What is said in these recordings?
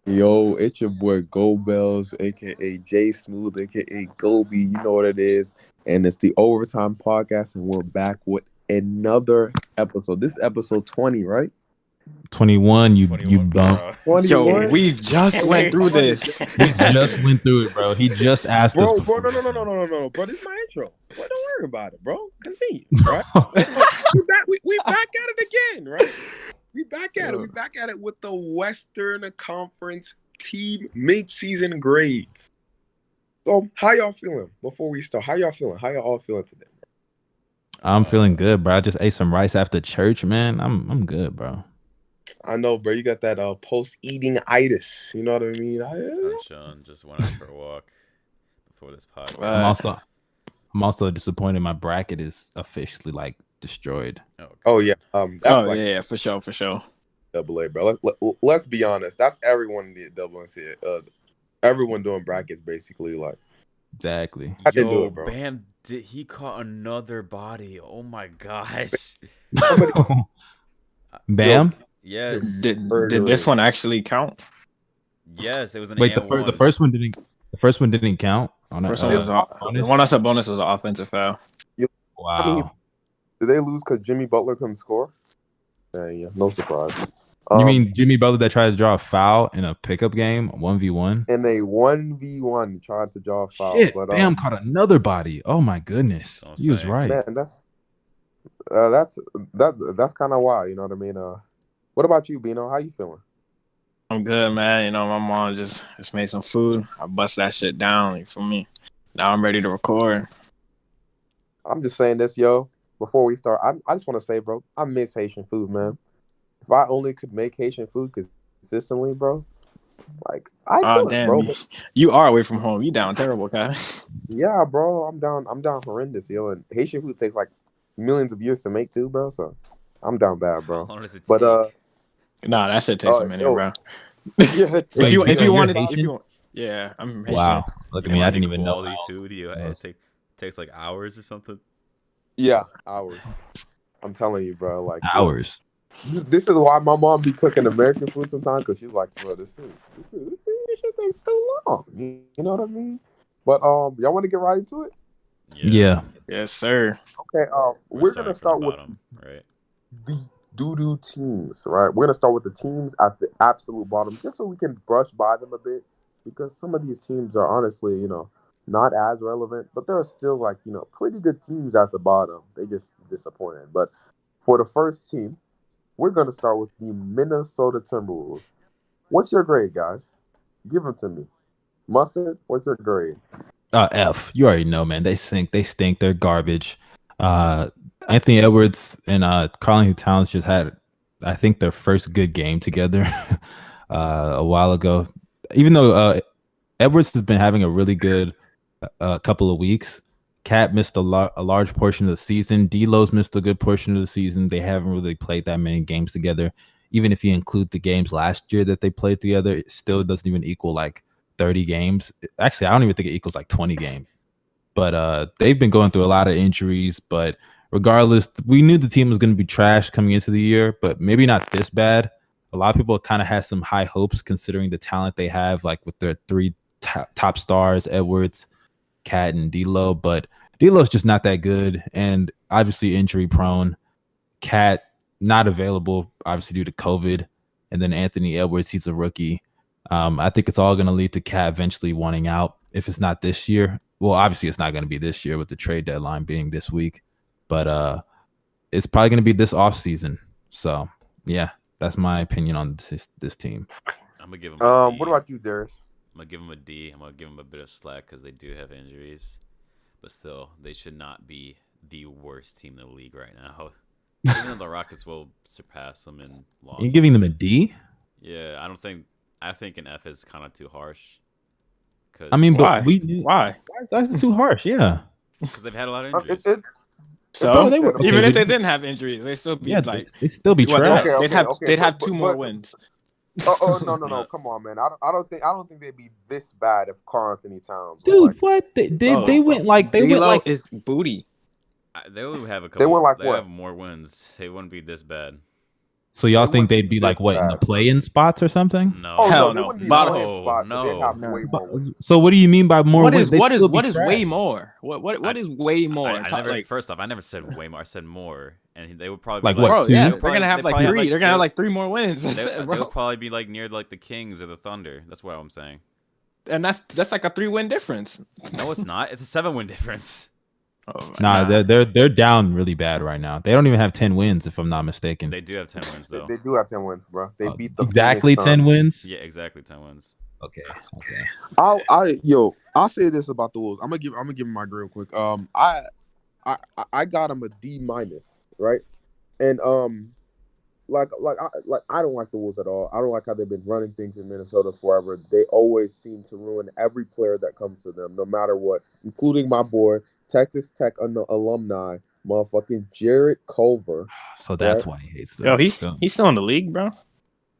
Yo, it's your boy Go Bells, aka JSmooth, aka Gobi. You know what it is. And it's the Overtime Podcast, and we're back with another episode. This is episode 20, right? 21, you 21, bump. bro. 21? Yo, we just went through this. He just went through it, bro. He just asked us Bro, before. no. Bro, this is my intro. Bro, don't worry about it, bro. Continue, right? we back at it again, right? We back at it. We back at it with the Western Conference team mid-season grades. So, how y'all feeling before we start? How y'all feeling? How y'all all feeling today? I'm feeling good, bro. I just ate some rice after church, man. I'm good, bro. I know, bro. You got that post-eating itis. You know what I mean? I'm chilling. Just went out for a walk before this podcast. I'm also disappointed my bracket is officially like destroyed. Oh yeah. That's yeah, for sure. Double A, bro. Let's be honest. That's everyone in the double A. Everyone doing brackets basically like. Exactly. I didn't do it, bro. Bam! He caught another body. Oh my gosh. Bam. Yes. Did this one actually count? Yes, it was an Wait, and the first one didn't. The first one didn't count. First one was the one that's a bonus was an offensive foul. Wow. I mean, did they lose because Jimmy Butler couldn't score? Yeah, no surprise. You mean Jimmy Butler that tried to draw a foul in a pickup game, 1v1? In a 1v1, tried to draw a foul. Shit, but, Bam caught another body. Oh my goodness, he was right. Man, that's kind of wild. You know what I mean? What about you, Bino? How you feeling? I'm good, man. You know, my mom just made some food. I bust that shit down for me. Now I'm ready to record. I'm just saying this, yo. Before we start, I just want to say, bro, I miss Haitian food, man. If I only could make Haitian food consistently, bro, like damn, bro. You are away from home. You down terrible, guy. Yeah, bro, I'm down horrendous, yo. And Haitian food takes like millions of years to make too, bro. So I'm down bad, bro. How long does it But nah, that shit takes a minute, bro. Yeah, if you wanted, Haitian? yeah, I'm Haitian. Wow, look at me. I didn't even know. Quality food. It takes like hours or something. yeah, hours. I'm telling you, bro. Like Hours. This is why my mom be cooking American food sometimes, because she's like, bro, this shit takes too long. You know what I mean? But y'all want to get right into it? Yeah. Yes, sir. Okay. We're gonna start with right? the doo-doo teams, right? We're gonna start with the teams at the absolute bottom, just so we can brush by them a bit, because some of these teams are honestly, not as relevant, but there are still like, pretty good teams at the bottom. They just disappointed. But for the first team, we're going to start with the Minnesota Timberwolves. What's your grade, guys? Give them to me. Mustard, what's your grade? F. You already know, man. They stink. They're garbage. Anthony Edwards and Karl-Anthony Towns just had, I think, their first good game together a while ago. Even though Edwards has been having a really good couple of weeks, Cat missed a large portion of the season. D'Lo's missed a good portion of the season. They haven't really played that many games together. Even if you include the games last year that they played together, it still doesn't even equal like 30 games. Actually, I don't even think it equals like 20 games. But they've been going through a lot of injuries. But regardless, we knew the team was going to be trash coming into the year, but maybe not this bad. A lot of people kind of had some high hopes considering the talent they have, like with their three top stars, Edwards, Cat, and D'Lo, but D'Lo's just not that good, and obviously injury prone. Cat not available, obviously due to COVID, and then Anthony Edwards, he's a rookie. I think it's all going to lead to Cat eventually wanting out. If it's not this year, well, obviously it's not going to be this year with the trade deadline being this week, but it's probably going to be this off season. So yeah, that's my opinion on this team. I'm gonna give him. What about you, Darius? I'm gonna give him a D. I'm gonna give him a bit of slack because they do have injuries, but still, they should not be the worst team in the league right now. Even though the Rockets will surpass them in losses. You giving them a D? Yeah, I think an F is kind of too harsh. I mean, but why? That's too harsh. Yeah, because they've had a lot of injuries. So they were, even if they didn't have injuries, they still be they still be trash. They'd have two more wins. No! Come on, man. I don't think they'd be this bad if Karl-Anthony Towns. Dude, what they went like it's booty. They would have a couple. They went like they what? have more wins. They wouldn't be this bad. So y'all They think wouldn't they'd be be like this what in the bad, bro. play-in spots or something? No. Oh Hell no, they no. wouldn't be Bottom- playing spot, but they'd have no. way more wins. So what do you mean by more What wins? is They'd what is still be what is way trash. more? What is way more? I never. First off, I never said way more. I said more, and they would probably Like be what, Bro, two? yeah, they they're would probably- gonna have they like probably three. They're gonna have they- like 3 more wins. They bro. would probably be like near like the Kings or the Thunder. That's what I'm saying. And that's like a 3-win difference. No, it's not. It's a 7-win difference. Oh, Nah, they're down really bad right now. They don't even have 10 wins, if I'm not mistaken. They do have 10 wins though. They do have 10 wins, bro. They beat the exactly Phoenix 10 Suns. wins. Yeah, exactly 10 wins. Okay. I'll say this about the Wolves. I'm gonna give them my real quick. I got them a D minus, right? And I don't like the Wolves at all. I don't like how they've been running things in Minnesota forever. They always seem to ruin every player that comes to them, no matter what, including my boy, Texas Tech alumni, motherfucking Jared Culver. So that's Right? why he hates them. Yo, he's still in the league, bro.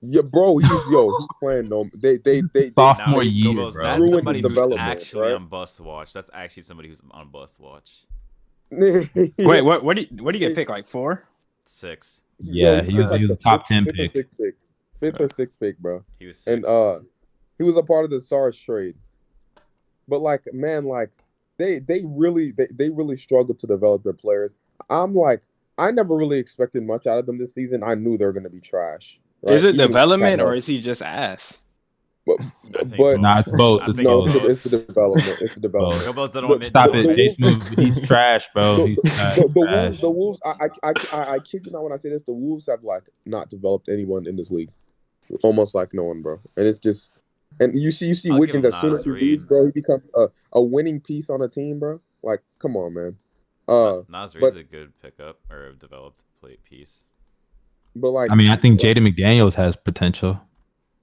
Yeah, bro, he's playing no. They Sophomore Now, year, Gobos, bro. That's Ruined somebody his who's development, actually right? on bust watch. That's actually somebody who's on bust watch. Wait, what do you get picked like 4? 6. Yeah, he was a top 10 pick. Fifth or sixth pick, bro. He was 6. And he was a part of the SARS trade. But like, man, like they really struggled to develop their players. I'm like, I never really expected much out of them this season. I knew they were gonna be trash. Right? Is it Even development Cat or Nose. is he just ass? But Nah, it's both. I It's think both. both. it's the development. It's the development. Gobos don't Look, admit Stop to it, the- JSmooth. He's trash, bro. He's trash. The Wolves. I kid you not when I say this. The Wolves have like not developed anyone in this league, almost like no one, bro. And it's just, and you see I'll Wiggins give him as soon as Nas he Reed. leaves, bro, he becomes a winning piece on a team, bro. Like, come on, man. Nas Reed's but- a good pickup or a developed plate piece. But like, I mean, I think Jaden McDaniels has potential.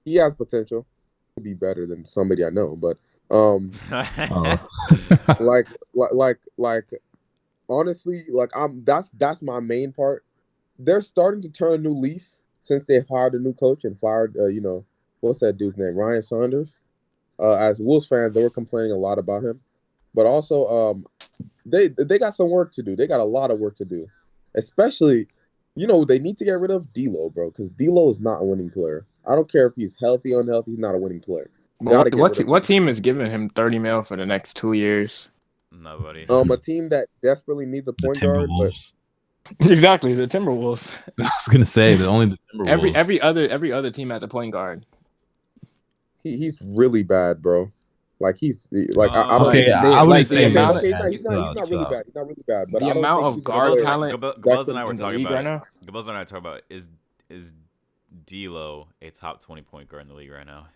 he has potential to be better than somebody I know, but Oh. like honestly, like that's my main part. They're starting to turn a new leaf since they hired a new coach and fired what's that dude's name, Ryan Saunders. As Wolves fans, they were complaining a lot about him, but also they got some work to do. They got a lot of work to do, especially they need to get rid of D'Lo, bro, because D'Lo is not a winning player. I don't care if he's healthy or unhealthy, he's not a winning player. What team is giving him 30 mil for the next 2 years? Nobody. A team that desperately needs a The point guard, but Timberwolves. Exactly, the Timberwolves. I was gonna say the only the Timberwolves. Every other team at the point guard. he's really bad, bro. Like he's like I don't Okay, think- I wouldn't like, say the amount that. of- he's not really bad. He's not really bad. But The I don't amount think of he's a guard player. talent Gobos and I were in the talking league about right it. now. Gobos and I were talking about is D'Lo a top 20 point guard in the league right now?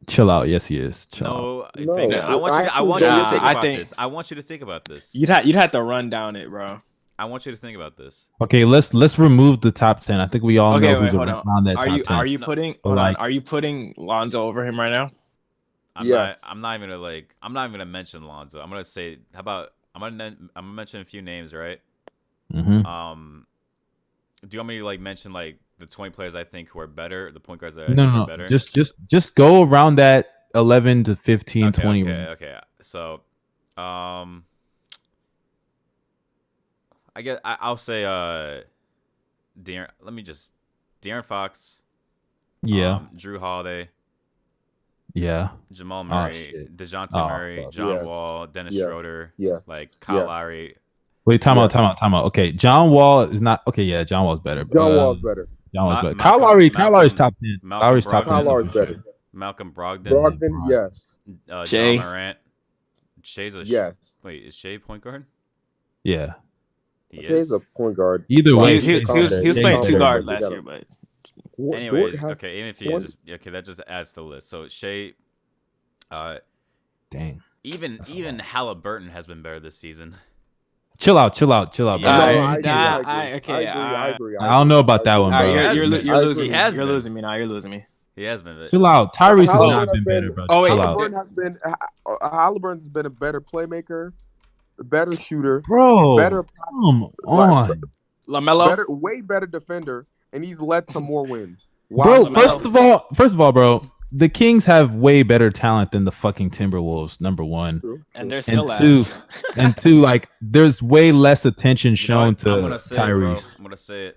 Chill out. Yes, he is. Chill out. No, No, I want you to Nah, think I about think- this. I want you to think about this. You'd have to run down it, bro. I want you to think about this. Okay, let's remove the top 10. I think we all Okay, know wait, who's hold around on. that Are top you 10. are you No. putting But like- are you putting Lonzo over him right now? Yes. I'm not even gonna mention Lonzo. I'm gonna say, how about I'm gonna mention a few names, right? Mhm. Do you want me to like mention like the 20 players I think who are better, the point guards that I No, think no, are no. better? Just go around that 11 to 15, 20. Okay. So, I'll say De'Aaron Fox, Yeah. Drew Holiday, Yeah. Jamal Murray, shit. DeJounte Oh, Murray, fuck. John Yes. Wall, Dennis Yes. Schroeder, Yes. like Kyle Yes. Lowry. Wait, time Yes. out. Okay, John Wall is not okay. Yeah, John Wall's better. John Wall's better. John Wall's Ma- better. Malcolm- Kyle Lowry's top 10. Malcolm Lowry's top Brogdon. 10. Kyle Lowry's for better. sure. Malcolm Brogdon, Brogdon, yes. Jay. John Morant. Shay's a Yes. wait. Is Shay point guard? Yeah. He He's is. a point guard. Either way, He was Jay playing better. 2 guard They last got year, him. but Anyways, Dort has okay, even if he is, okay, that just adds to the list. So Shay, Dang. even Halliburton has been better this season. Chill out, bro. Yeah. No, Alright, I okay, don't know about that one, all bro. right, has you're been. losing. He has You're been. losing me now. You're losing me. He has been. Chill out. Tyrese has Halliburton not been has better, been- bro. Oh, wait, Chill out. Halliburton's been a better playmaker, a better shooter, Bro, better, come on. LaMelo. way better defender, and he's led to more wins. Bro, LaMelo- first of all, bro, the Kings have way better talent than the fucking Timberwolves, number one. And they're And still two, ass. and two, like, there's way less attention shown I'm to gonna say it, bro. Tyrese. I'm gonna say it.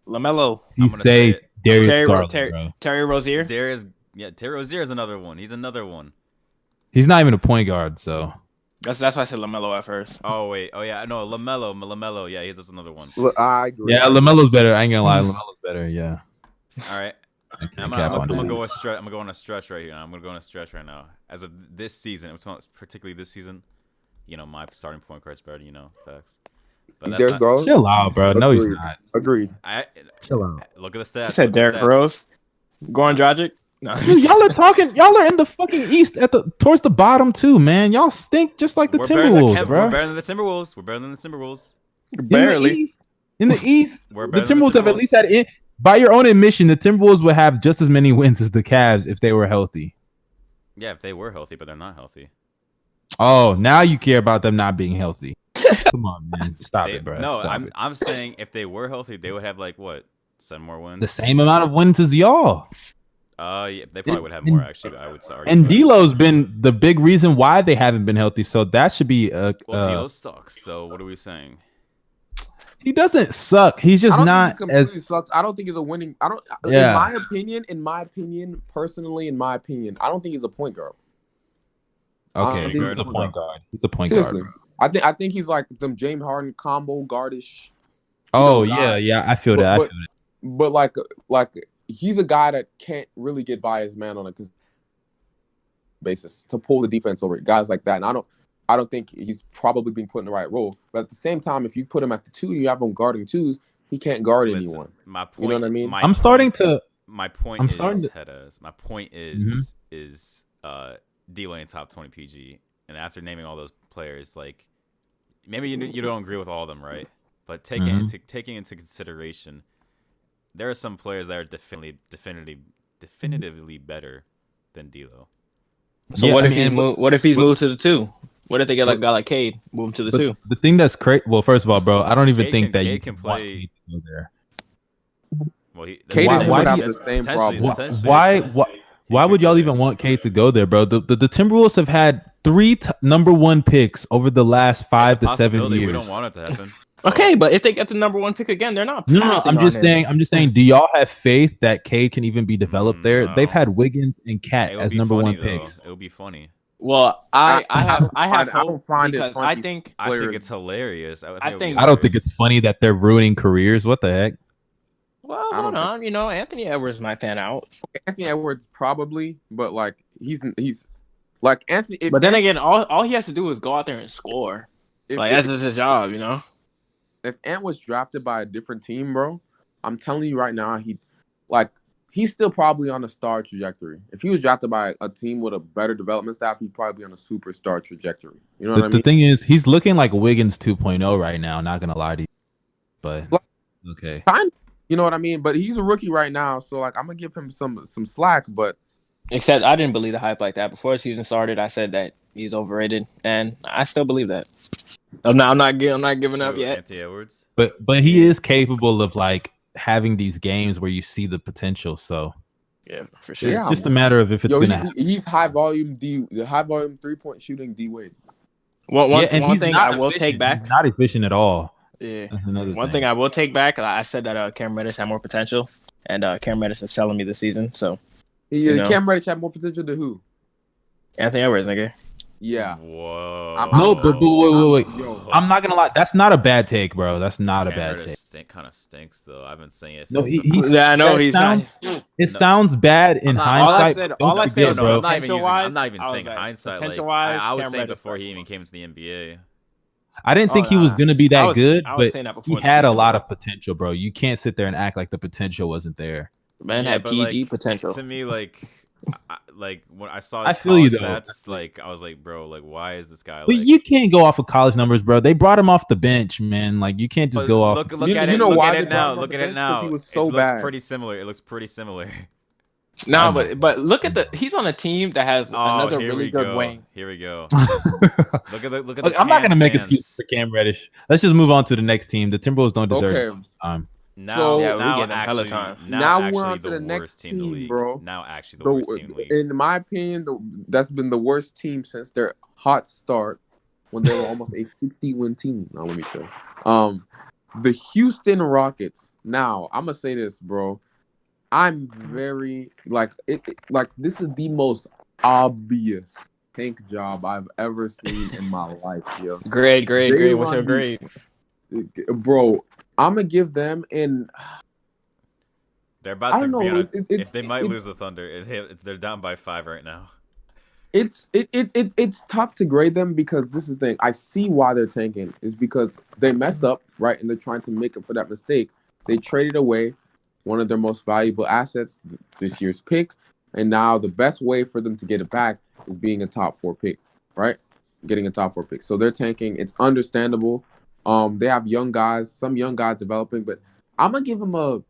LaMelo. You gonna say say it. Darius Terry, Garland, bro. Terry Rozier. Terry Rozier is another one. He's another one. He's not even a point guard, so That's why I said LaMelo at first. Oh wait. Oh yeah. No, LaMelo. Yeah, he's just another one. Look, I agree. yeah, LaMelo's better. I ain't gonna lie, LaMelo's better. Yeah, All right. I can't I'm cap on gonna that. go on a stretch right here. I'm gonna go on a stretch right now. As of this season, particularly this season, my starting point guard's better. Facts. But that's Darius not, Garland. Chill out, bro. No, he's Agreed. not. Agreed. Chill out. Look at the stats. I said look at the Derrick stats. Rose. Goran Dragic. No. Dude, y'all are talking. Y'all are in the fucking East towards the bottom too, man. Y'all stink just like the Timberwolves, bro. We're better than the Timberwolves. We're better than the Timberwolves. Barely. In the East, We're the better than the Timberwolves have at Timberwolves. least had by your own admission, the Timberwolves would have just as many wins as the Cavs if they were healthy. Yeah, if they were healthy, but they're not healthy. Oh, now you care about them not being healthy. Come on, man. Stop it, bro. No, Stop it. I'm saying if they were healthy, they would have like what, 7 more wins. The same amount of wins as y'all. Yeah, they probably would have And- more actually. I would argue. And D'Lo's been the big reason why they haven't been healthy. So that should be Well, D'Lo sucks. So what are we saying? he doesn't suck. He's I just don't not think he completely as sucks. I don't think he's a winning. I don't. Yeah. In my opinion, personally, I don't think he's a point guard. okay. think He's he's a a point guard. He's a point Seriously, guard. I think he's like them James Harden combo guardish. Oh guy. yeah. I feel that. I feel that. But like he's a guy that can't really get by his man on a basis to pull the defense over guys like that. And I don't think he's probably being put in the right role. But at the same time, if you put him at the 2 and you have him guarding 2s, he can't guard anyone. My point, You know what I mean? My I'm starting to. My point I'm is, starting to- Heddas, my point is D-Lane top 20 PG. And after naming all those players, like maybe you don't agree with all of them, right? But taking into consideration, there are some players that are definitively better than D'Lo. So Yeah, what I if mean, what if he's moved to the 2? What if they get like a guy like Cade, move him to the But 2? the thing that's crazy. Well, first of all, bro, I don't even Cade think can- that Cade you can want play- Cade to go there. Well, Cade and him would have the same problem. Why would y'all even want Cade to go there, bro? The Timberwolves have had 3 number 1 picks over the last 5 to 7 years. We don't want it to happen. Okay, but if they get the number 1 pick again, they're not. No, passing I'm on just him. saying. Do y'all have faith that Cade can even be developed there? No. They've had Wiggins and Cat It would as be number funny, 1 though. picks. It would be funny. Well, I have I hope don't find it because funny. I think I think Players- it's hilarious. I it would be think- I don't think hilarious. it's funny that they're ruining careers. What the heck? well, I don't hold on, Anthony Edwards might pan out. Anthony Edwards probably, but like he's like Anthony. But then again, all he has to do is go out there and score. if, Like if, that's just his job, if Ant was drafted by a different team, bro, I'm telling you right now, he's still probably on a star trajectory. If he was drafted by a team with a better development staff, he'd probably be on a superstar trajectory. You know what I The mean? thing is, he's looking like Wiggins 2.0 right now. Not gonna lie to you, but okay. You know what I mean? But he's a rookie right now, so like I'm gonna give him some slack. But Except I didn't believe the hype like that before the season started. I said that he's overrated, and I still believe that. I'm not giving up yet. Anthony Edwards. But he is capable of like having these games where you see the potential. So Yeah, for sure. Yeah. it's just a matter of if it's gonna happen. he's high volume 3-point shooting D Wade. One he's thing not I will efficient. take back. He's not efficient at all. Yeah. That's another One thing I will take back. I said that Cam Reddish had more potential, and Cam Reddish is selling me this season. So Cam Reddish had more potential than who? Anthony Edwards, nigga. Yeah. Whoa. No, but wait. Yo, I'm not gonna lie. That's not a bad take, bro. That's not a bad take. Kind of stinks though. I've been saying it. No, since he's. Yeah, I know that he's sounds, not. It sounds bad in not- hindsight. all I said, Don't forget, no, bro. I'm not even I was saying like, hindsight. Like, potential-wise, I was Cam saying Reddish before he better. even came to the NBA. I didn't think he was gonna be that good, I was but saying that he before the had a season. lot of potential, bro. You can't sit there and act like the potential wasn't there. Man Yeah, had but, PG like, potential. To me, like when I saw I his feel you, college though. stats, like I was like, bro, like why is this guy? But Like, you can't go off of college numbers, bro. They brought him off the bench, man. Like you can't just but go off. Look You at it. know Look why at they it brought now. him off Look the at it bench? now. 'Cause he was It so looks bad. pretty similar. It looks pretty similar. No, but look at he's on a team that has another here really we good go. wing. Here we go. Look, Look at the I'm not gonna make handstands. excuses for Cam Reddish. Let's just move on to the next team. The Timberwolves don't deserve Okay. this time. Now, So- Yeah, we now get him hella actually, time. Now we're actually on to the worst next team in the team, league. bro. Now actually the worst team in the league. In my opinion, that's been the worst team since their hot start when they were almost a 60-win team. Now let me show. The Houston Rockets. Now, I'm gonna say this, bro. I'm very like this is the most obvious tank job I've ever seen in my life, yo. Grade. They What's your run grade? bro. I'm gonna give them in. They're I about to don't be know. on a. It's If they might lose the Thunder, they're down by 5 right now. it's tough to grade them because this is the thing. I see why they're tanking is because they messed up, right, and they're trying to make up for that mistake. They traded away one of their most valuable assets, this year's pick, and now the best way for them to get it back is being a top 4 pick, right? Getting a top 4 pick. So they're tanking. It's understandable. They have some young guys developing, but I'm gonna give them a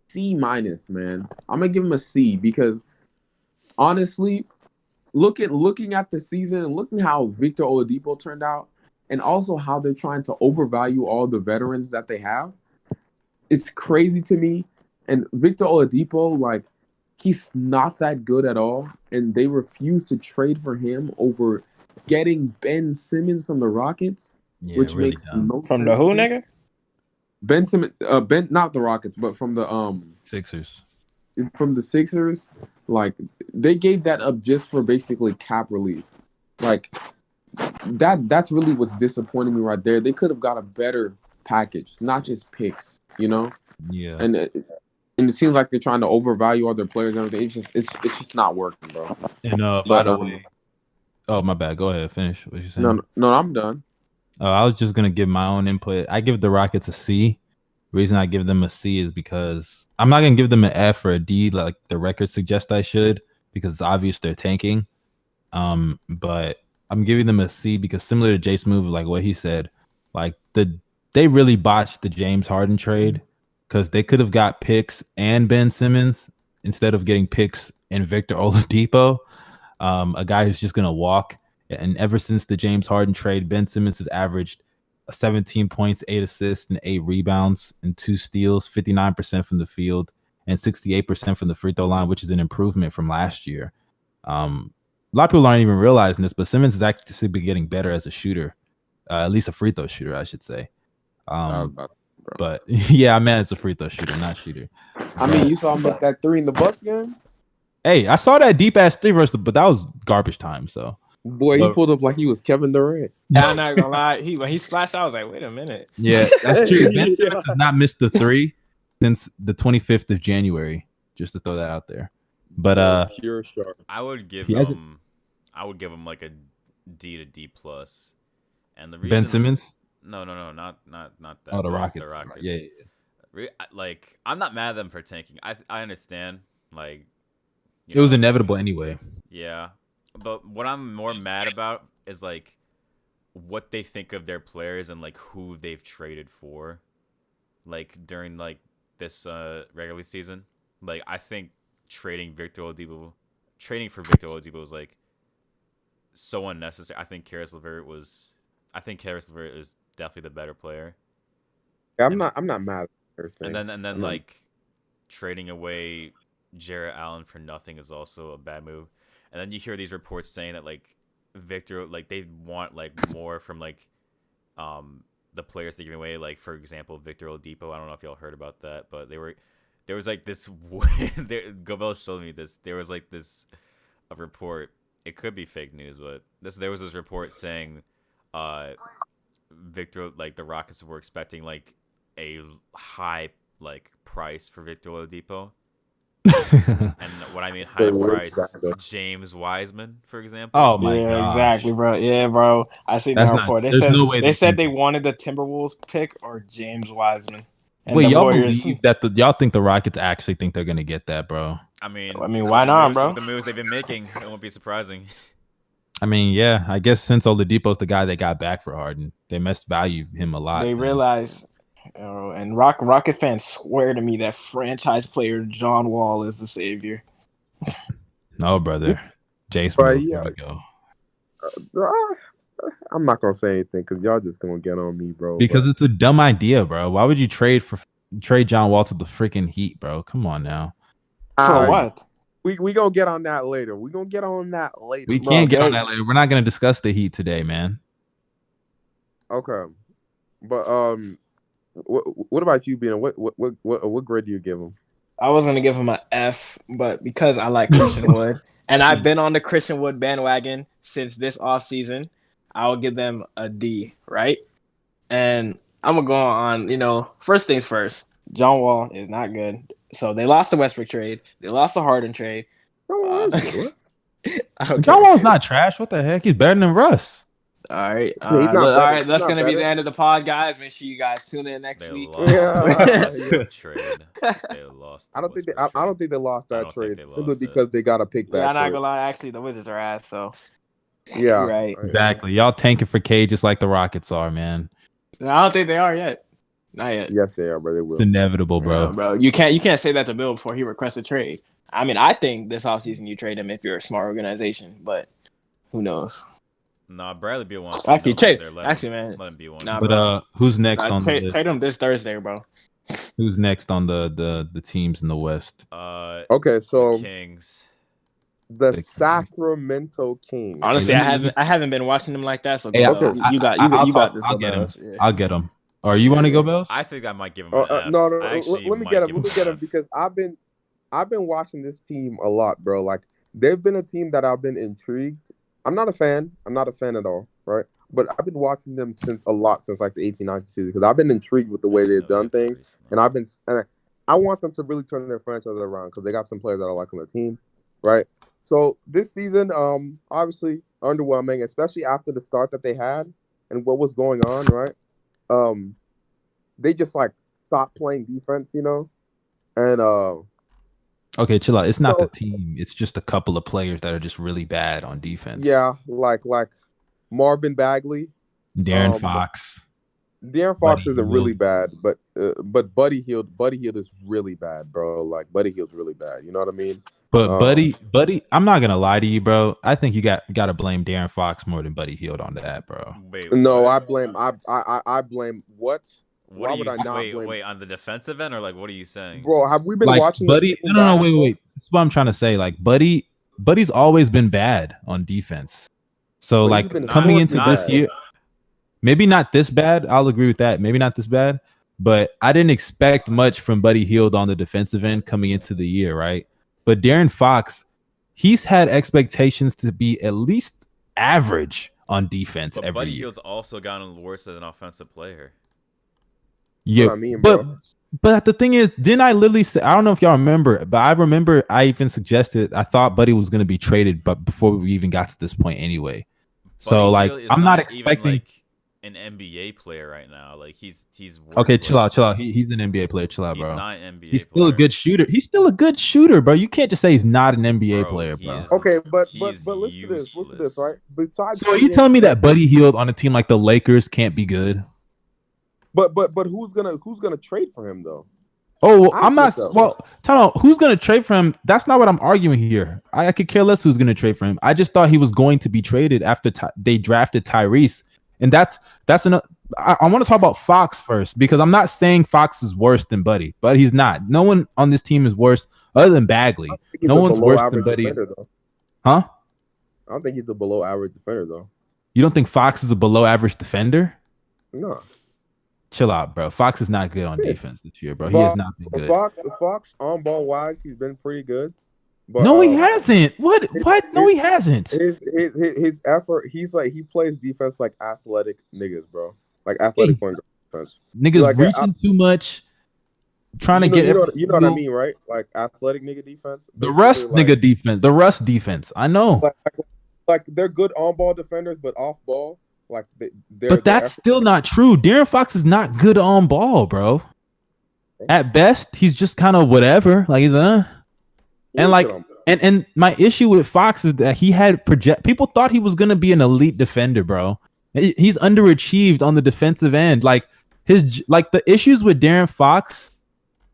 C minus, man. I'm gonna give them a C because honestly, looking at the season and looking how Victor Oladipo turned out, and also how they're trying to overvalue all the veterans that they have, it's crazy to me. And Victor Oladipo, like, he's not that good at all, and they refuse to trade for him over getting Ben Simmons from the Rockets, Yeah, which really makes dumb. no From sense. the who, to me. nigga? Ben Simmons, not the Rockets, but from the Sixers. from the Sixers, like they gave that up just for basically cap relief. Like that's really what's disappointing me right there. They could have got a better package, not just picks, you know? Yeah. And it seems like they're trying to overvalue all their players and everything. It's just not working, bro. And by But the way, oh my bad. Go ahead. Finish what you saying. no, I'm done. I was just gonna give my own input. I give the Rockets a C. The reason I give them a C is because I'm not gonna give them an F or a D like the record suggests I should, because it's obvious they're tanking. But I'm giving them a C because similar to JSmooth, like what he said, like they really botched the James Harden trade because they could have got picks and Ben Simmons instead of getting picks and Victor Oladipo, a guy who's just gonna walk. And ever since the James Harden trade, Ben Simmons has averaged 17 points, 8 assists, and 8 rebounds, and 2 steals, 59% from the field, and 68% from the free throw line, which is an improvement from last year. A lot of people aren't even realizing this, but Simmons has actually been getting better as a shooter, at least a free throw shooter, I should say. But yeah, I meant as a free throw shooter, not shooter. I mean, you saw him with that 3 in the Bucks game. Hey, I saw that deep ass 3 but that was garbage time. So. Boy, he pulled up like he was Kevin Durant. Yeah, I'm not gonna lie. When he splashed, I was like, wait a minute. Yeah, that's true. Ben Simmons has not missed the 3 since the 25th of January. Just to throw that out there. But pure sharp. I would give him like a D to D plus. And the reason Ben Simmons? No, not that. Oh, the Rockets. The Rockets. Yeah. Like, I'm not mad at them for tanking. I understand. Like, it was inevitable anyway. Yeah. But what I'm more mad about is like what they think of their players and like who they've traded for, like during like this regular season. Like, I think trading for Victor Oladipo was like so unnecessary. I think Karis LeVert is definitely the better player. Yeah, I'm not mad at the first thing. And then like trading away Jarrett Allen for nothing is also a bad move. And then you hear these reports saying that like Victor, like they want like more from like the players they're giving away. Like, for example, Victor Oladipo. I don't know if y'all heard about that, but there was like this. Gobel showed me this. There was like this a report. It could be fake news, but there was this report saying Victor, like the Rockets were expecting like a high like price for Victor Oladipo. And what I mean high price, James Wiseman, for example. Oh my god! Exactly, bro. Yeah, bro. I seen that report. They said they wanted the Timberwolves pick or James Wiseman. And wait, y'all believe that? Y'all think the Rockets actually think they're gonna get that, bro? I mean, why not, bro? The moves they've been making, it won't be surprising. I mean, yeah, I guess since Oladipo's the guy they got back for Harden, they must value him a lot. They realize. And Rocket fans swear to me that franchise player John Wall is the savior. No, brother. JSmooth, yeah. Here we go. I'm not gonna say anything because y'all just gonna get on me, bro. Because it's a dumb idea, bro. Why would you trade John Wall to the freaking Heat, bro? Come on now. For what? We gonna get on that later. We can't get on that later. We're not gonna discuss the Heat today, man. Okay, but What about you, Bino? What grade do you give him? I was gonna give him an F, but because I like Christian Wood, and I've been on the Christian Wood bandwagon since this offseason, I'll give them a D, right? And I'm gonna go on. First things first. John Wall is not good, so they lost the Westbrook trade. They lost the Harden trade. What? John Wall's not trash. What the heck? He's better than Russ. All right. Yeah, he's not All better. right. He's That's not going to be better. the end of the pod, guys. Make sure you guys tune in next They week. lost the trade. They lost. I don't think Westbrook I don't think they lost I that don't think trade they simply lost it. because they got a pick back. Yeah, I'm not trade. gonna lie. Actually, the Wizards are ass. So Yeah, right. Exactly. Y'all tanking for K just like the Rockets are, man. I don't think they are yet. Not yet. Yes, they are, but they will. It's inevitable, bro. No, bro. You can't say that to Bill before he requests a trade. I mean, I think this offseason you trade him if you're a smart organization, but who knows? Nah, Bradley Beal wants. Actually, trade. trade. Actually, man. Let him be one. Nah, But who's next on the list? trade him this Thursday, bro. Who's next on the teams in the West? Okay, so Kings. the Kings. Sacramento Kings. Honestly, Hey, I haven't been watching them like that. So Hey, okay. you got this. I'll get him. Bells. Yeah. I'll get him. Or you want to go, Bells? I think I might give him an F. No. I actually Let me might get him. give Let me an get him F. because I've been watching this team a lot, bro. Like they've been a team that I've been intrigued. I'm not a fan. I'm not a fan at all, right? But I've been watching them since like the 18-19 season because I've been intrigued with the way they've done things, and I want them to really turn their franchise around because they got some players that I like on the team, right? So this season, obviously underwhelming, especially after the start that they had and what was going on, right? They just like stopped playing defense, and Okay, chill out. It's not So- the team. It's just a couple of players that are just really bad on defense. yeah, like Marvin Bagley, Darren Fox. De'Aaron Fox Buddy isn't really Hield. bad, but Buddy Hield is really bad, bro. Like Buddy Hield's really bad. You know what I mean? But Buddy, I'm not gonna lie to you, bro. I think you got to blame Darren Fox more than Buddy Hield on that, bro. Wait, No, what? I blame what? What Why are would you I not blame? wait on the defensive end or like what are you saying? Bro, have we been Like watching Buddy? this team No, bad? wait. This is what I'm trying to say. Like Buddy's always been bad on defense. So But like he's been coming horribly into this bad. year, maybe not this bad. I'll agree with that. Maybe not this bad, but I didn't expect much from Buddy Hield on the defensive end coming into the year, right? But Darren Fox, he's had expectations to be at least average on defense But every Buddy year. Hield's also gotten worse as an offensive player. Yeah, what I mean, but bro. but the thing is, didn't I literally say? I don't know if y'all remember, but I remember I even suggested I thought Buddy was going to be traded, but before we even got to this point, anyway. So Buddy like, Hield is I'm not even, expecting. like, an NBA player right now. Like he's Okay, chill worthless. out. He's an NBA player. Chill out, He's bro. not an NBA He's player. still a good shooter. He's still a good shooter, bro. You can't just say he's not an NBA Bro, player, he bro. is- Okay, but He's listen to this. Listen to this, useless. right? Besides, So are you telling me that Buddy Hield on a team like the Lakers can't be good? But who's gonna trade for him though? Oh, well, Ask I'm not. yourself. Well, tell me who's going to trade for him. That's not what I'm arguing here. I could care less who's going to trade for him. I just thought he was going to be traded after they drafted Tyrese, and that's another. I want to talk about Fox first because I'm not saying Fox is worse than Buddy, but he's not. No one on this team is worse other than Bagley. I don't think he's No a one's below worse than average Buddy. defender, though. Huh? I don't think he's a below average defender though. You don't think Fox is a below average defender? No. Chill out, bro. Fox is not good on defense this year, bro. He has not been good. Fox on ball wise, he's been pretty good. But No, he hasn't. What? No, he hasn't. His effort, he plays defense like athletic niggas, bro. Like athletic point guard defense. Niggas Like, reaching too much, trying to get. You know what I mean, right? Like athletic nigga defense. The Basically, Russ like, nigga defense. The Russ defense. I know, like they're good on ball defenders, but off ball, like but that's still not true. Darren Fox is not good on ball, bro. At best, he's just kind of whatever. Like he's and like and my issue with Fox is that he had people thought he was gonna be an elite defender, bro. He's underachieved on the defensive end. Like the issues with Darren Fox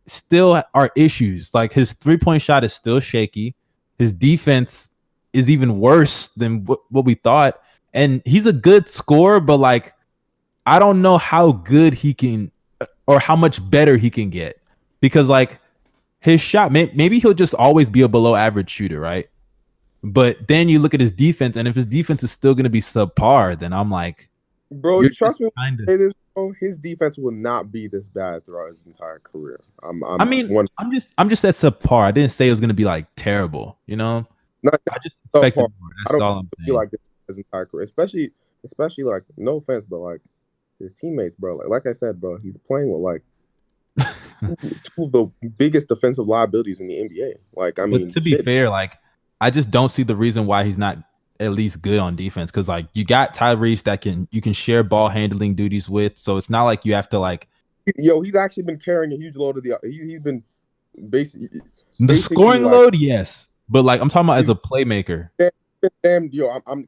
still are issues. Like his 3-point shot is still shaky. His defense is even worse than what we thought. And he's a good scorer, but like I don't know how good he can or how much better he can get because like his shot, maybe he'll just always be a below average shooter, right? But then you look at his defense, and if his defense is still going to be subpar, then I'm like, bro, you're trust me. kinda- Say this, Oh, his defense will not be this bad throughout his entire career. I mean, I'm just at subpar. I didn't say it was gonna be like terrible, you know. not I just so expected far. more. I That's don't all I'm feel saying. like this his entire career, especially like no offense, but like his teammates, bro. Like I said, bro, he's playing with like two of the biggest defensive liabilities in the NBA. Like, I mean, But to be fair, like I just don't see the reason why he's not at least good on defense. Because like you got Tyrese that you can share ball handling duties with, so it's not like you have to like. Yo, he's actually been carrying a huge load of the. He's been basically The scoring like, load, yes, but like I'm talking about as a playmaker. Damn, yo, I'm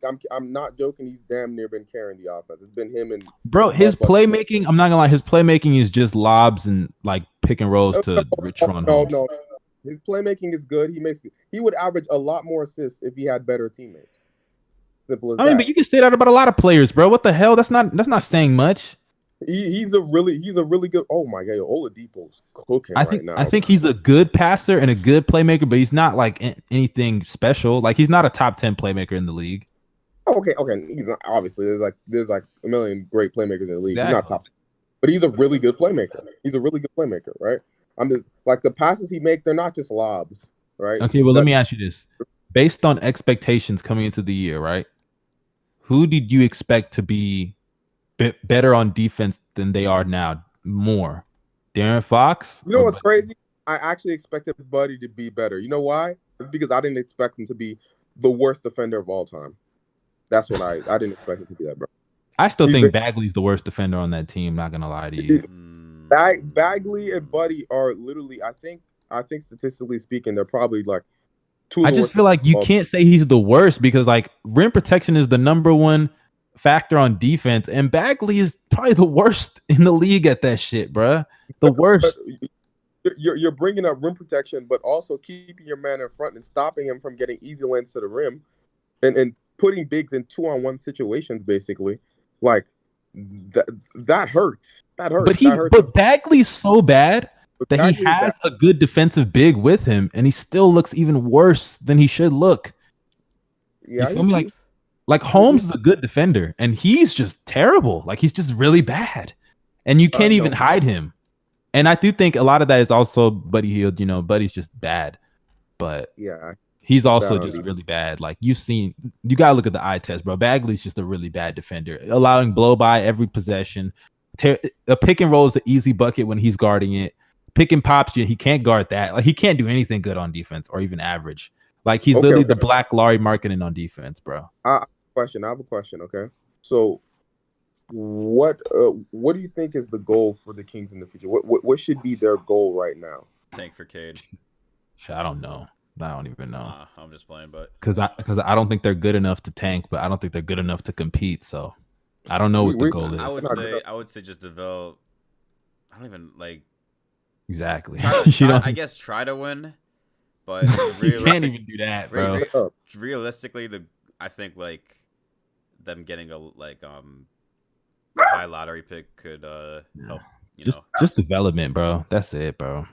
not joking. He's damn near been carrying the offense. It's been him and Bro, his playmaking, I'm not gonna lie, his playmaking is just lobs and like pick and rolls to Richron Holmes. No. His playmaking is good. He would average a lot more assists if he had better teammates. Simple as that. I mean, but you can say that about a lot of players, bro. What the hell? That's not saying much. He's a really good. Oh my god, Oladipo's cooking right now. I think he's a good passer and a good playmaker, but he's not like anything special. Like he's not a top 10 playmaker in the league. Okay. He's not, obviously there's like a million great playmakers in the league. Exactly. He's not top, but he's a really good playmaker. He's a really good playmaker, right? I'm just like the passes he makes, they're not just lobs, right? Okay, well, let me ask you this: based on expectations coming into the year, right? Who did you expect to be better on defense than they are now? More, De'Aaron Fox? You know what's crazy? I actually expected Buddy to be better. You know why? It's because I didn't expect him to be the worst defender of all time. That's what I didn't expect him to be that, bro. I still think Bagley's the worst defender on that team. Not gonna lie to you. Bagley and Buddy are literally, I think statistically speaking, they're probably like two. I just feel like you can't say he's the worst because like rim protection is the number one factor on defense, and Bagley is probably the worst in the league at that shit, bruh. The worst. You're bringing up rim protection, but also keeping your man in front and stopping him from getting easy lanes to the rim, and putting bigs in 2-on-1 situations, basically. Like that hurts. That hurts. But Bagley's so bad that he has a good defensive big with him, and he still looks even worse than he should look. Yeah, you feel me? Like Holmes is a good defender, and he's just terrible. Like he's just really bad, and you can't even hide him. And I do think a lot of that is also Buddy Hield. You know, Buddy's just bad, but yeah, he's also just really bad. Like you gotta look at the eye test, bro. Bagley's just a really bad defender, allowing blow by every possession. A pick and roll is an easy bucket when he's guarding it. Pick and pops, he can't guard that. Like he can't do anything good on defense or even average. Like he's literally the black Larry Markkinen on defense, bro. I have a question. Okay, so what do you think is the goal for the Kings in the future? What should be their goal right now? Tank for Cade. I don't know. I don't even know. I'm just playing, but because I don't think they're good enough to tank, but I don't think they're good enough to compete. So I don't know what the goal is. I would say just develop. I don't even like. Exactly. I guess try to win, but you can't even do that, bro. Realistically, I think like them getting a high lottery pick could help. Just development, bro. That's it, bro.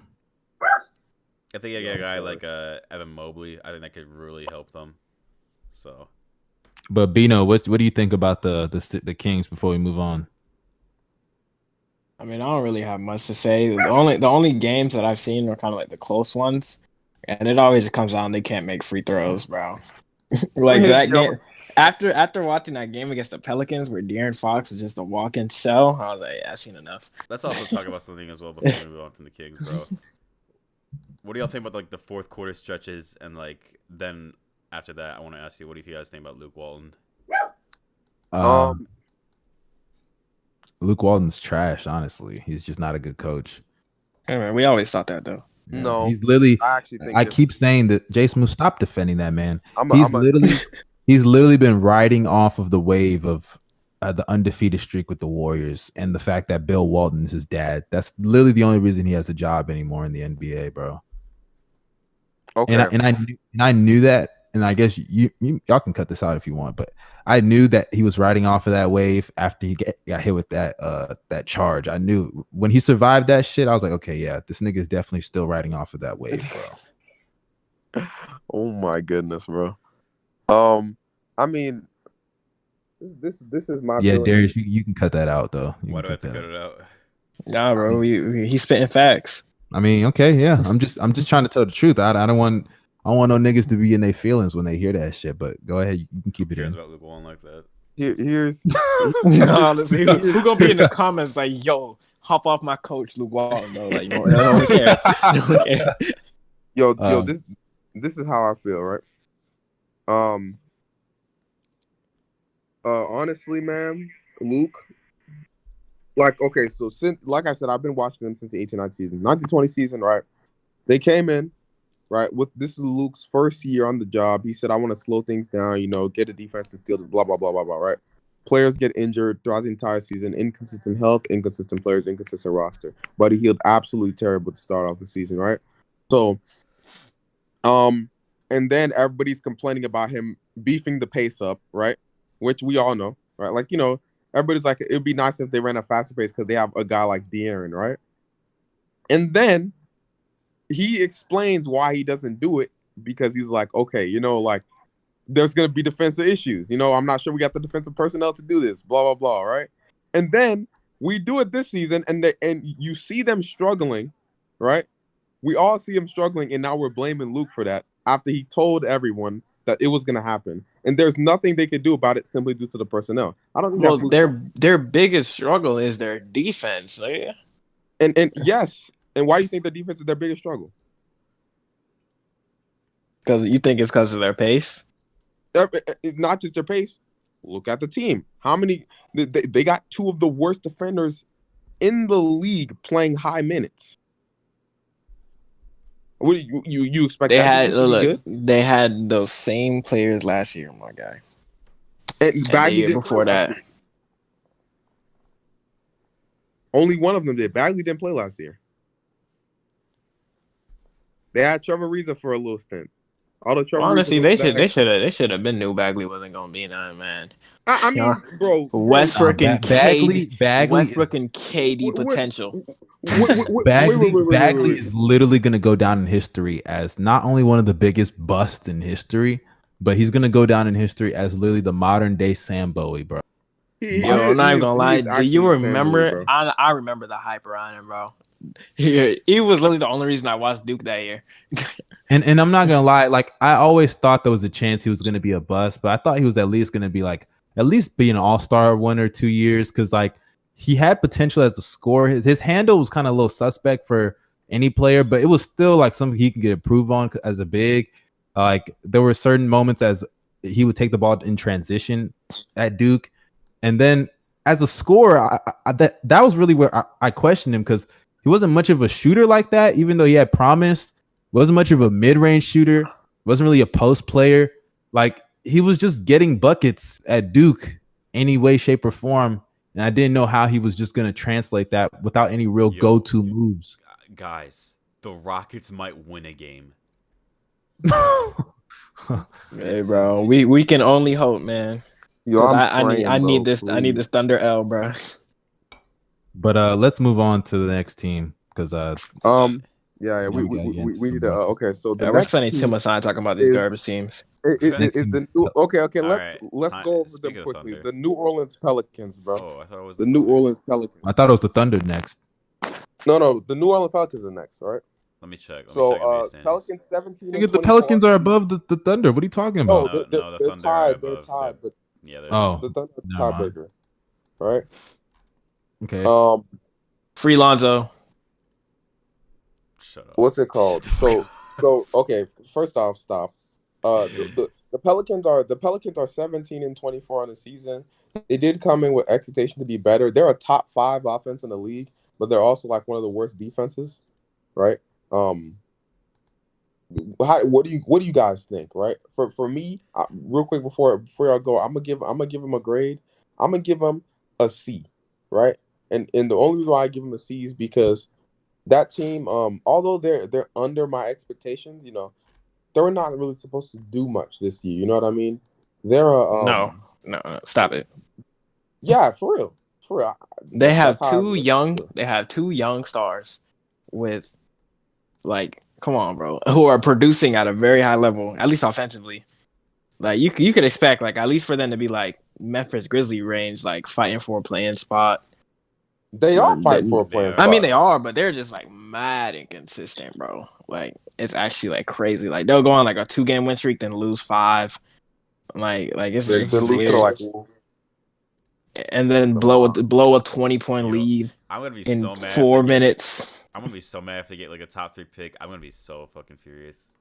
I think you get a guy like Evan Mobley. I think that could really help them. So, but Bino, what do you think about the Kings before we move on? I mean, I don't really have much to say. The only games that I've seen are kind of like the close ones, and it always comes down they can't make free throws, bro. Like that game. After watching that game against the Pelicans where De'Aaron Fox is just a walk-in cell, I was like, yeah, I've seen enough. Let's also talk about something as well before we move on from the Kings, bro. What do y'all think about like the fourth quarter stretches and like then after that? I want to ask you, what do you guys think about Luke Walton? Luke Walton's trash. Honestly, he's just not a good coach. Hey man, we always thought that though. Yeah, no, he's literally. I actually think I keep saying that JSmooth, stop defending that man. He's literally been riding off of the wave of the undefeated streak with the Warriors and the fact that Bill Walton is his dad. That's literally the only reason he has a job anymore in the NBA, bro. Okay. And I knew that, and I guess y'all can cut this out if you want, but I knew that he was riding off of that wave after he got hit with that charge. I knew when he survived that shit, I was like, okay, yeah, this nigga is definitely still riding off of that wave, bro. Oh my goodness, bro. I mean, This is my Yeah, feeling. Darius, you can cut that out though. You Why can do I have cut to that cut out. it out? Nah, bro, he's spitting facts. I mean, okay, yeah. I'm just trying to tell the truth. I don't want no niggas to be in their feelings when they hear that shit. But go ahead, you can Who keep it cares in. about Luke Walton like that? Here's Honestly, who gonna be in the comments like, yo, hop off my coach, Luke Walton, bro? Like, no one care. No one care. yo, this is how I feel, right? Honestly, man, Luke. Like, okay, so since, like I said, I've been watching them since the 18-19 season, 19-20 season, right? They came in, right? This is Luke's first year on the job. He said, "I want to slow things down, get a defense and steal this, blah blah blah blah blah." Right? Players get injured throughout the entire season. Inconsistent health, inconsistent players, inconsistent roster. But he healed absolutely terrible to start off the season, right? So, and then everybody's complaining about him beefing the pace up, right? Which we all know, right? Like, everybody's like, it'd be nice if they ran a faster pace because they have a guy like De'Aaron, right? And then he explains why he doesn't do it because he's like, okay, like there's gonna be defensive issues. I'm not sure we got the defensive personnel to do this. Blah blah blah, right? And then we do it this season, and you see them struggling, right? We all see him struggling, and now we're blaming Luke for that after he told everyone that it was gonna happen, and there's nothing they could do about it simply due to the personnel. I don't think Well, that's Luke's their biggest struggle is their defense. Like, and yes. And why do you think the defense is their biggest struggle? because you think it's because of their pace. Not just their pace. Look at the team. How many? They got two of the worst defenders in the league playing high minutes. What do you expect? They that had defense to be good? they had those same players last year, my guy. And the Bagley year didn't before play last that. year. Only one of them did. Bagley didn't play last year. They had Trevor Ariza for a little stint. Although Trevor Honestly, Ariza they should have been knew Bagley wasn't gonna be that, man. I mean, bro, Westbrook and Bagley Westbrook and KD potential. Bagley is literally going to go down in history as not only one of the biggest busts in history, but he's going to go down in history as literally the modern day Sam Bowie, bro. Yo, I'm not even gonna lie. Do you remember? I remember the hype around him, bro. He was literally the only reason I watched Duke that year. And I'm not gonna lie, like I always thought there was a chance he was gonna be a bust, but I thought he was at least gonna be like at least be an all-star 1 or 2 years because like he had potential as a scorer. His handle was kind of a little suspect for any player, but it was still like something he can get improved on as a big. Like there were certain moments as he would take the ball in transition at Duke, and then as a scorer, that was really where I questioned him because he wasn't much of a shooter like that, even though he had promise. Wasn't much of a mid-range shooter. Wasn't really a post player. Like he was just getting buckets at Duke any way, shape, or form. And I didn't know how he was just going to translate that without any real go-to moves. Guys, the Rockets might win a game. Hey, bro, we can only hope, man. Yo, I need this Thunder L, bro. But let's move on to the next team because we need to. Okay, so we're spending too much time talking about these garbage teams. Okay. Let's Right, go over them quickly. The New Orleans Pelicans, bro. Oh, I thought it was the New Orleans Pelicans. I thought it was the Thunder next. No, the New Orleans Pelicans are next, all right? Let me check. Pelicans 17. Nigga, the Pelicans are above the Thunder. What are you talking about? No, the they're Thunder tied. are above. They're tied, but yeah, the Thunder are tiebreaker, right? Okay. Free Lonzo. Shut up. What's it called? So okay. First off, stop. The Pelicans are 17-24 on the season. They did come in with expectation to be better. They're a top 5 offense in the league, but they're also like one of the worst defenses, right? What do you guys think, right? For me, real quick before y'all go, I'm gonna give him a grade. I'm gonna give him a C, right? And the only reason why I give him a C is because that team, although they're under my expectations, they're not really supposed to do much this year. You know what I mean? They're No, stop it. Yeah, for real. They have two young stars with, like, come on, bro, who are producing at a very high level, at least offensively. Like you could expect, like, at least for them to be like Memphis Grizzlies range, like fighting for a playing spot. They are fighting for a playing spot. I mean, they are, but they're just like mad inconsistent, bro. Like it's actually like crazy. Like they'll go on like a 2-game win streak, then lose 5. Like it's weird. Like, and then blow a 20-point lead I'm gonna be in so mad 4 minutes. I'm gonna be so mad if they get like a top 3 pick. I'm gonna be so fucking furious.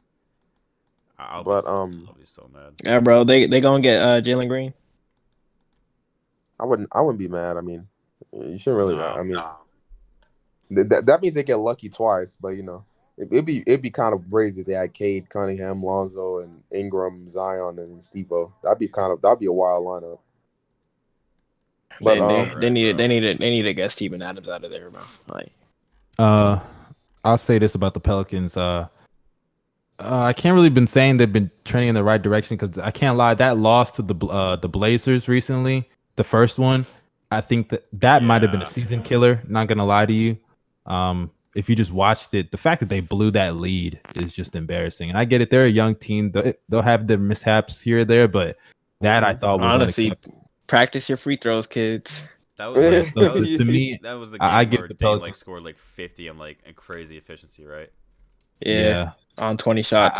I'll be so mad. Yeah, bro. They gonna get Jalen Green. I wouldn't be mad. I mean, you shouldn't really. I mean, that means they get lucky twice. But you know, it'd be kind of crazy if they had Cade, Cunningham, Lonzo, and Ingram, Zion, and Steve-O. That'd be a wild lineup. But they need to get Steven Adams out of there, bro. Like, I'll say this about the Pelicans. I can't really been saying they've been trending in the right direction because I can't lie. That loss to the Blazers recently, the first one, I think that might have been a season killer. Not gonna lie to you. If you just watched it, the fact that they blew that lead is just embarrassing. And I get it; they're a young team; they'll have their mishaps here or there, but that I thought was honestly, practice your free throws, kids. That was to me. That was the game where Dame like scored like 50 and like a crazy efficiency, right? Yeah. On 20 shots.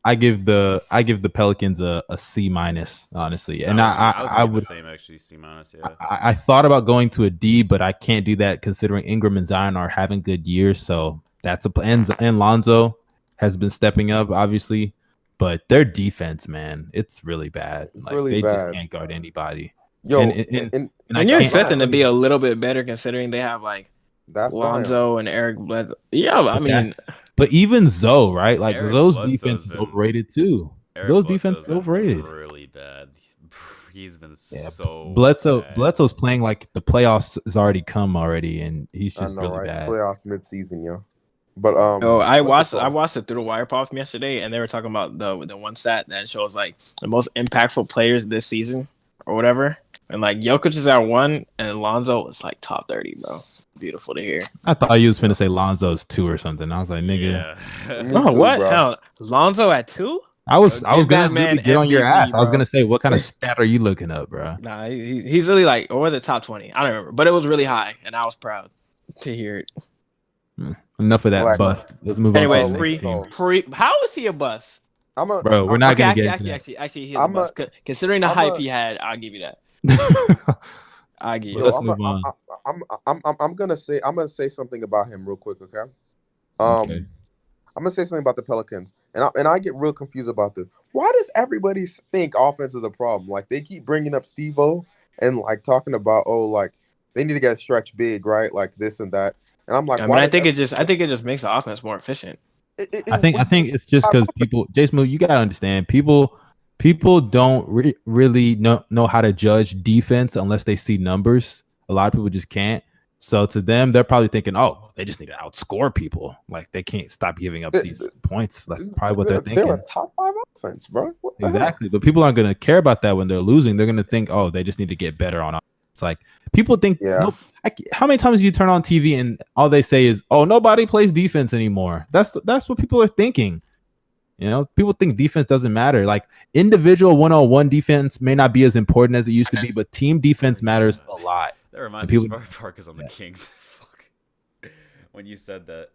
I give the Pelicans a C minus, honestly, and I would the same actually C minus. Yeah, I thought about going to a D, but I can't do that considering Ingram and Zion are having good years. So that's and Lonzo has been stepping up, obviously, but their defense, man, it's really bad. It's really bad. They just can't guard anybody. Yo, and you're expecting to be a little bit better considering they have like Lonzo and Eric Bledsoe. Yeah, I mean. But even Zoe, right? Like Zoe's defense is been overrated too. Zoe's defense is overrated. Really bad. He's been so Bledsoe's playing like the playoffs has already come already, and he's just really bad. Playoffs midseason, yo. But I watched it through the wire pop from yesterday, and they were talking about the one stat that shows like the most impactful players this season or whatever, and like Jokic is at 1, and Lonzo is like top 30, bro. Beautiful to hear. I thought you was finna say Lonzo's 2 or something. I was like, nigga. Yeah. No, what? Hell, Lonzo at 2? I was gonna really get on your ass. Bro. I was gonna say, what kind of stat are you looking up, bro? Nah, he's really like, or was it top 20? I don't remember, but it was really high, and I was proud to hear it. Enough of that bust. Let's move on. Anyways, how is he a bust? Bro, we're not gonna get actually, he's a bust. Considering the hype he had, I'll give you that. I give you. Let's move on. I'm gonna say something about him real quick, okay? I'm gonna say something about the Pelicans, and I get real confused about this. Why does everybody think offense is the problem? Like they keep bringing up Steve-O and like talking about like they need to get stretch big, right? Like this and that, and I'm like, I think it just makes the offense more efficient. I think it's just because people, JSmooth, you gotta understand people don't really know how to judge defense unless they see numbers. A lot of people just can't. So to them, they're probably thinking, oh, they just need to outscore people. Like they can't stop giving up these points. That's probably what they're thinking. They're a top 5 offense, bro. Exactly. But people aren't going to care about that when they're losing. They're going to think, oh, they just need to get better on offense. It's like people think, nope. How many times do you turn on TV and all they say is, oh, nobody plays defense anymore? That's what people are thinking. You know, people think defense doesn't matter. Like individual one-on-one defense may not be as important as it used to be, but team defense matters a lot. That reminds me of Parker's on the Kings. Fuck. When you said that.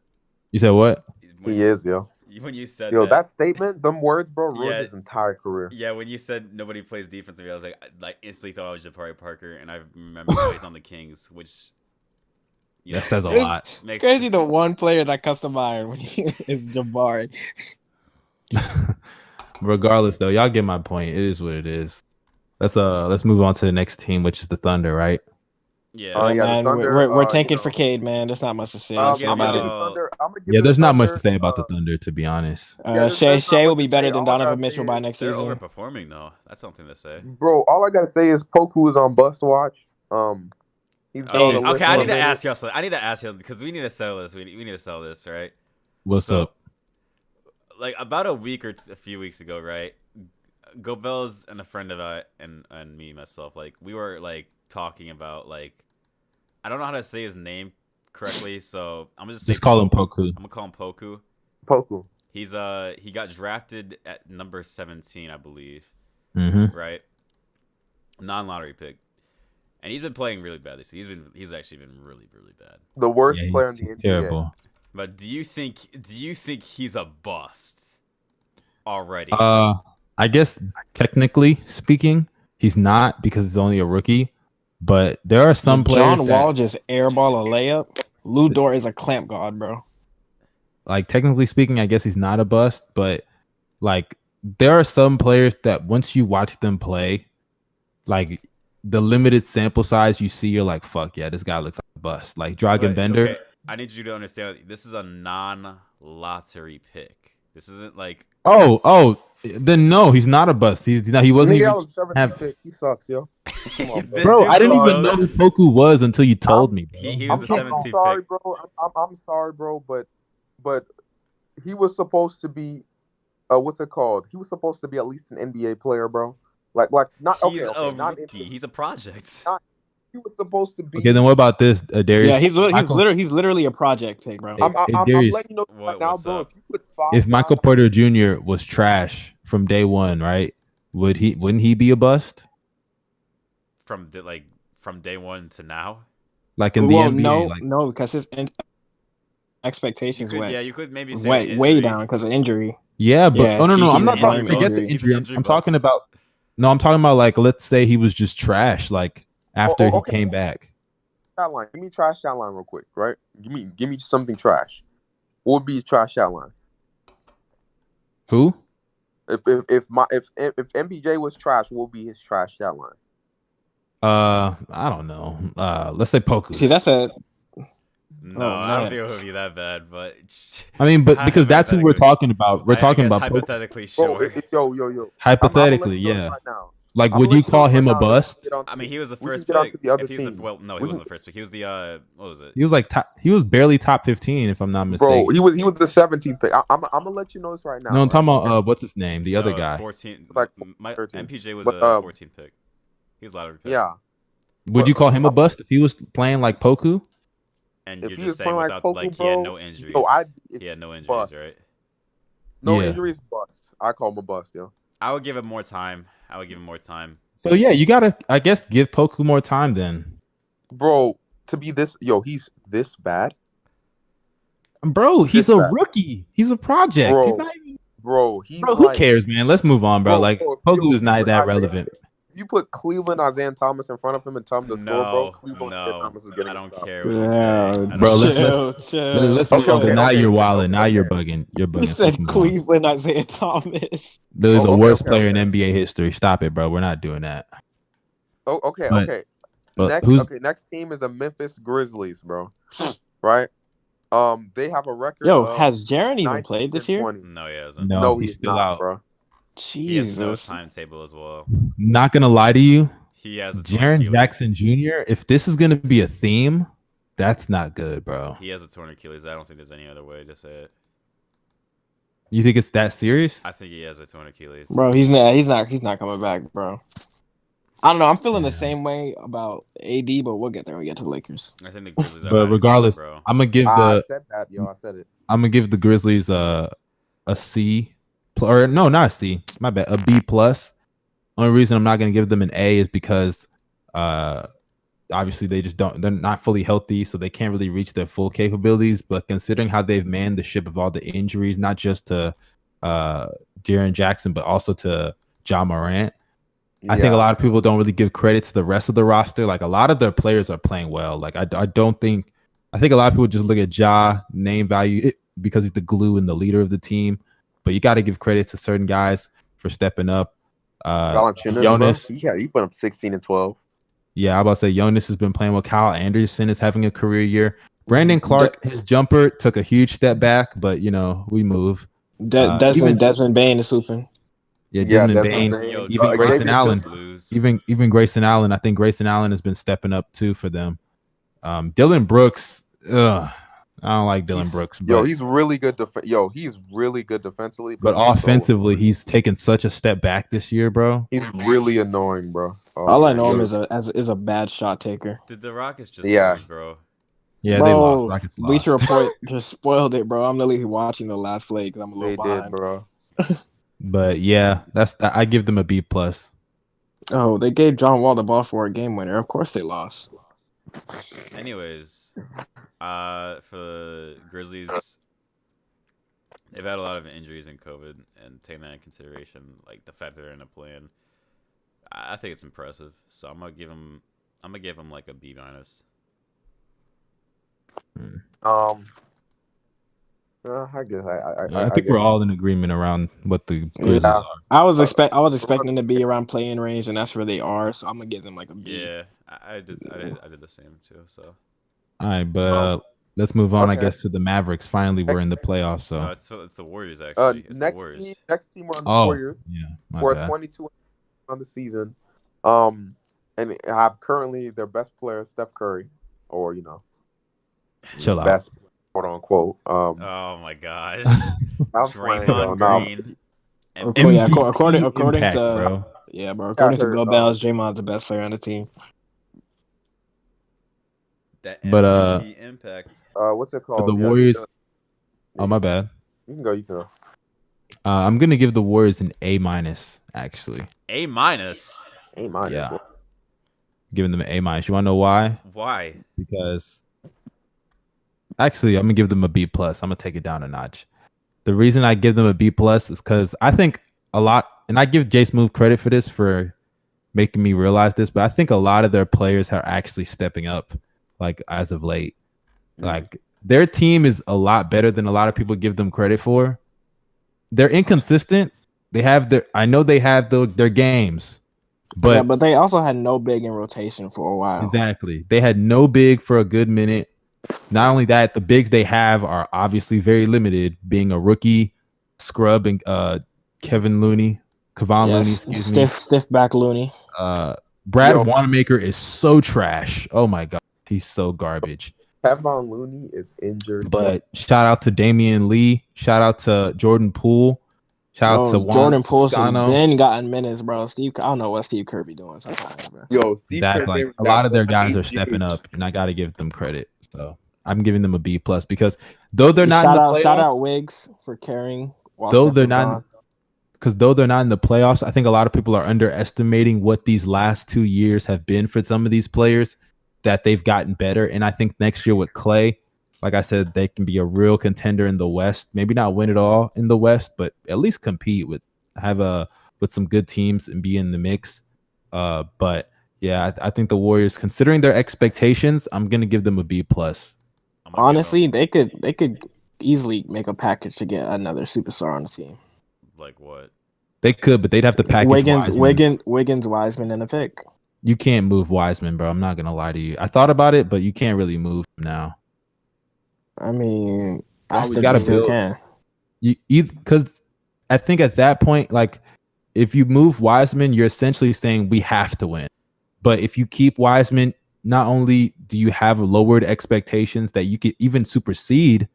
You said what? He is, yo. When you said that statement, them words, bro, ruined his entire career. Yeah, when you said nobody plays defense, I was like instantly thought I was Jabari Parker, and I remember he's on the Kings, which that says a lot. It's crazy the one player that comes to mind when is Jabari. Regardless, though, y'all get my point. It is what it is. Let's move on to the next team, which is the Thunder, right? Yeah, man, we're tanking for Cade, man. There's not much to say about it. There's not much to say about the Thunder, to be honest. Shea will be better than Donovan Mitchell by next season. They're overperforming, though. That's something to say. Bro, all I gotta say is Poku is on bust watch. He's okay, I need to ask y'all something. I need to ask y'all because we need to settle this. We need to settle this, right? What's up? Like about a week or a few weeks ago, right? Gobels and a friend of I and me myself, like we were like talking about like I don't know how to say his name correctly, so I'm just call him Poku. I'm gonna call him Poku. Poku. He's he got drafted at number 17, I believe. Mm-hmm. Right. non-lottery pick, and he's been playing really bad this season. He's actually been really, really bad. The worst Yeah, player in he's the NBA. terrible. But do you think he's a bust already? I guess technically speaking, he's not because he's only a rookie. But there are some players John Wall just airball a layup. Lou Dort is a clamp god, bro. like technically speaking, I guess he's not a bust, but like there are some players that once you watch them play, like the limited sample size you see, you're like, fuck yeah, this guy looks like a bust. Like Dragon Bender. Okay, I need you to understand this is a non-lottery pick. This isn't like Then no, he's not a bust. He wasn't even was 7th pick. He sucks, yo. Come on, bro. bro. I didn't even know who Poku was until you told me. Bro. He was the 17th I'm sorry, pick. bro. I'm sorry, bro, but he was supposed to be what's it called? He was supposed to be at least an NBA player, bro. Like not He's a not rookie. He's a project. he was supposed to be. Okay, then what about this, Darius? Yeah, he's literally a project pick, bro. I'm Darius, letting you know right now, what's bro. up? If you put 5, if Michael Porter Jr. was trash from day one, right? Wouldn't he be a bust? From day one to now. Like in the NBA? No, because his expectations went You could maybe say way down because of injury. Yeah, but Yeah, no. he's I'm not an talking. injury I guess the bust. injury. He's an I'm talking injury about. No, I'm talking about like let's say he was just trash. Like after okay. he came back. Stat line. Give me trash stat line real quick, right? Give me something trash. What would be a trash stat line? Who? If MPJ was trash, what would be his trash stat line? I don't know. Let's say Poku. See, that's a No, Oh, I don't man. think it would be that bad, but I mean, but because that's who we're talking about. We're talking about Poku. hypothetically, Bro, sure. yo. Hypothetically, I'm gonna let you know yeah. right now. Like, I'm would gonna you let call know him right a now. bust? Get on I mean, he was the we can first get on pick. to the other If he was team. no, he We wasn't can- the first pick. He was the what was it? He was like he was barely top 15, if I'm not mistaken. Bro, he was the 17th pick. I'm gonna let you know this right now. No, I'm talking right? about what's his name, the other guy. 14. Like My 13. MPJ was But, a 14th pick. He was a lottery pick. Yeah. Would you call him a bust if he was playing like Poku? And If you're he just was saying playing like without Poku, like he bro, had no injuries. He had no injuries, bust. right? No Yeah. injuries, bust. I call him a bust, yo. I would give him more time. So yeah, you gotta, I guess, give Poku more time then, Bro, to be this, he's this bad, bro. He's This a bad. rookie. He's a project. Bro. He's not even, bro. He's bro. Who like, cares, man? Let's move on, bro. Bro, Like if Poku is you not put that Isaiah- relevant. If you put Cleveland Isaiah Thomas in front of him and tell him to score, bro, No, Cleveland Isaiah Thomas is getting I don't stopped. care what you say. I don't Bro, care. let's move on. Okay, Now okay, you're wilding. Now okay. you're bugging. You're bugging. He said Let's move on. Cleveland Isaiah Thomas. Literally the Okay, worst okay, player in okay. NBA history. Stop it, bro. We're not doing that. Oh, okay, But- okay. But Next team is the Memphis Grizzlies, bro. Right? They have a record. Yo, of has Jaren even 19 played this and year? 20. No, he hasn't. No, he's he's still not, out. bro. He has no Jesus. timetable as well. Not gonna lie to you, He has a torn Jaren Achilles. Jackson Jr. If this is gonna be a theme, that's not good, bro. He has a torn Achilles. I don't think there's any other way to say it. You think it's that serious? I think he has a torn Achilles. Bro, he's not coming back, bro. I don't know. I'm feeling the same way about AD, but we'll get there when we get to the Lakers. I think the Grizzlies are But hiding regardless, something, bro. I'm gonna give I the said that, yo. I said it. I'm gonna give the Grizzlies a C, or no, not a C. My bad, a B plus. Only reason I'm not gonna give them an A is because obviously they're not fully healthy, so they can't really reach their full capabilities. But considering how they've manned the ship of all the injuries, not just to Jaren Jackson, but also to Ja Morant, I think a lot of people don't really give credit to the rest of the roster. Like a lot of their players are playing well. Like I think a lot of people just look at Ja name value because he's the glue and the leader of the team. But you got to give credit to certain guys for stepping up. Jonas, he put up 16 and 12. yeah, I'm about to say Jonas has been playing well. Kyle Anderson is having a career year. Brandon Clark, his jumper took a huge step back, but we move. Desmond Bain is hooping. Yeah, Yeah, Desmond Desmond Bain, Bain. Yo, even Xavier Grayson just Allen. lose. Even Grayson Allen, I think Grayson Allen has been stepping up too for them. Dylan Brooks, I don't like Dylan Brooks. But, He's really good. He's really good defensively, but offensively, he's taken such a step back this year, bro. he's really annoying, bro. Oh, All I man, know him yo. is a bad shot taker. Did the Rockets just Yeah. lose, bro? Yeah, Bro, they lost. Rockets lost. Bleacher Report just spoiled it, bro. I'm literally watching the last play because I'm a little They behind. did, bro. But yeah, I give them a B plus. Oh, they gave John Wall the ball for a game winner. Of course they lost. Anyways, for the Grizzlies, they've had a lot of injuries and COVID, and taking that in consideration, like the fact that they're in a plan, I think it's impressive. So I'm gonna give them like a B minus. I guess I think we're all in agreement around what the Grizzlies Yeah. are. I was expecting to be around playing range, and that's where they are. So I'm gonna give them like a B. Yeah, I did the same too. So All right, but let's move on. I Okay. guess to the Mavericks. Finally, we're in the playoffs. So no, it's the Warriors actually. It's the Warriors. next team are on the oh Warriors. yeah, my We're bad. 22 on the season. And have currently their best player Steph Curry, or Chill out. best quote unquote. Oh my gosh, I'm playing, Draymond though. Green. According impact, to bro. yeah, bro. According to heard, Bill Bells, Draymond's the best player on the team. That But, MVP impact. What's it called? the Warriors. Oh my bad. You can go. You can go. I'm gonna give the Warriors an A minus. Actually, A minus. A minus. Yeah. Giving them an A minus. You wanna know why? Why? Because actually, I'm gonna give them a B plus. I'm gonna take it down a notch. The reason I give them a B plus is because I think a lot, and I give JSmooth credit for this for making me realize this, but I think a lot of their players are actually stepping up, like as of late. Like their team is a lot better than a lot of people give them credit for. They're inconsistent. They have their games, But they also had no big in rotation for a while. Exactly. They had no big for a good minute. Not only that, the bigs they have are obviously very limited, being a rookie, scrub, and Kevin Looney, Kevon Looney, excuse me. Stiff back Looney. Brad Wanamaker is so trash. Oh my god, he's so garbage. Kevon Looney is injured. But shout out to Damian Lee. Shout out to Jordan Poole. Shout out to Juan Jordan Poole. Toscano. Been gotten minutes, bro. I don't know what Steve Kirby doing sometimes, bro. Yo, Steve Exactly. Kerr, A lot of their that guys are was stepping huge. up, and I got to give them credit. So I'm giving them a B plus because though they're not Shout out Wiggs for carrying. Though they're not in the playoffs, I think a lot of people are underestimating what these last 2 years have been for some of these players, that they've gotten better. And I think next year with Clay, like I said, they can be a real contender in the West. Maybe not win it all in the West, but at least compete with some good teams and be in the mix. But yeah, I think the Warriors, considering their expectations, I'm gonna give them a B plus. Honestly, they could easily make a package to get another superstar on the team. Like what? They could, but they'd have to package Wiggins, Wiseman, and a pick. You can't move Wiseman, bro. I'm not gonna lie to you. I thought about it, but you can't really move him now. I mean, I we think gotta you still build- can. Because I think at that point, like if you move Wiseman, you're essentially saying we have to win. But if you keep Wiseman, not only do you have lowered expectations that you could even supersede,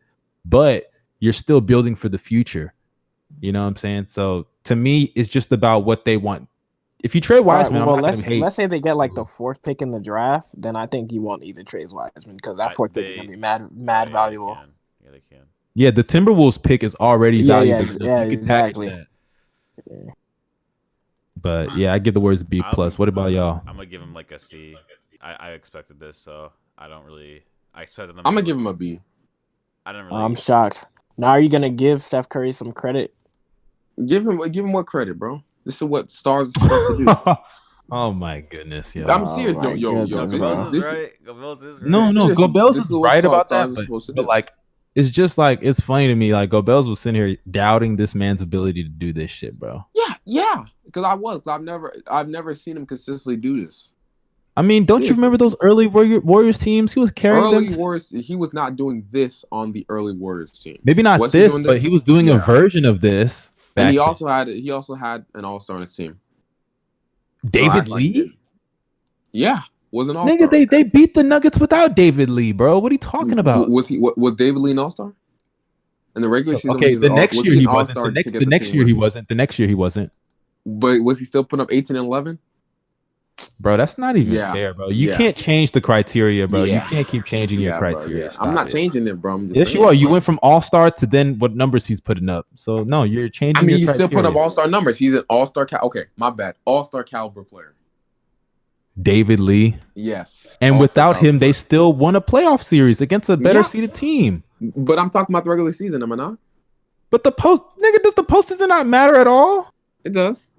but you're still building for the future. You know what I'm saying? So to me, it's just about what they want. If you trade Wiseman, let's say they get like the 4th pick in the draft, then I think you won't either trade Wiseman because that 4th pick is gonna be mad valuable. Yeah, they can. Yeah, the Timberwolves pick is already valuable. Yeah, exactly. Yeah. But yeah, I give the Warriors a B plus. What about y'all? I'm gonna give them like a C. I expected this, so I expected them. I'm gonna give him a B. I didn't really. I'm shocked. Now, are you gonna give Steph Curry some credit? Give him what credit, bro? This is what stars are supposed to do. Oh my goodness, yo. I'm serious, my yo. goodness, This bro. is right. Gobels is right. No, Seriously, Gobels this is is what right about stars that, are supposed to but do. like it's just like it's funny to me. Like Gobels was sitting here doubting this man's ability to do this shit, bro. Yeah. Because I've never seen him consistently do this. I mean, don't you remember those early Warriors teams? He was carrying Early them. Warriors, he was not doing this on the early Warriors team. Maybe not Was he this, doing but this? he was doing a Yeah. version of this. And he back also had an all-star on his team. then. David So I Lee. liked it. Yeah, was an all-star. Nigga, they beat the Nuggets without David Lee, bro. What are you talking about? Was David Lee an all-star? In the regular season, Okay, the next year he wasn't. all-star to get The next team year he wins? wasn't. The next year he wasn't. But was he still putting up 18 and 11? Bro, that's not even Yeah. fair, bro. You Yeah. can't change the criteria, bro. Yeah. You can't keep changing your Bro, criteria. yeah. Stop I'm not it. changing it, bro. I'm just Yes, saying, you are. You bro. went from all-star to then what numbers he's putting up. So no, you're changing. I mean, your he still put up criteria. all-star numbers. He's an all-star. Okay, my bad. All-star caliber player. David Lee. Yes. And All-star without him, caliber. they still won a playoff series against a better Yeah. seeded team. But I'm talking about the regular season, am I not? But does the postseason not matter at all? It does.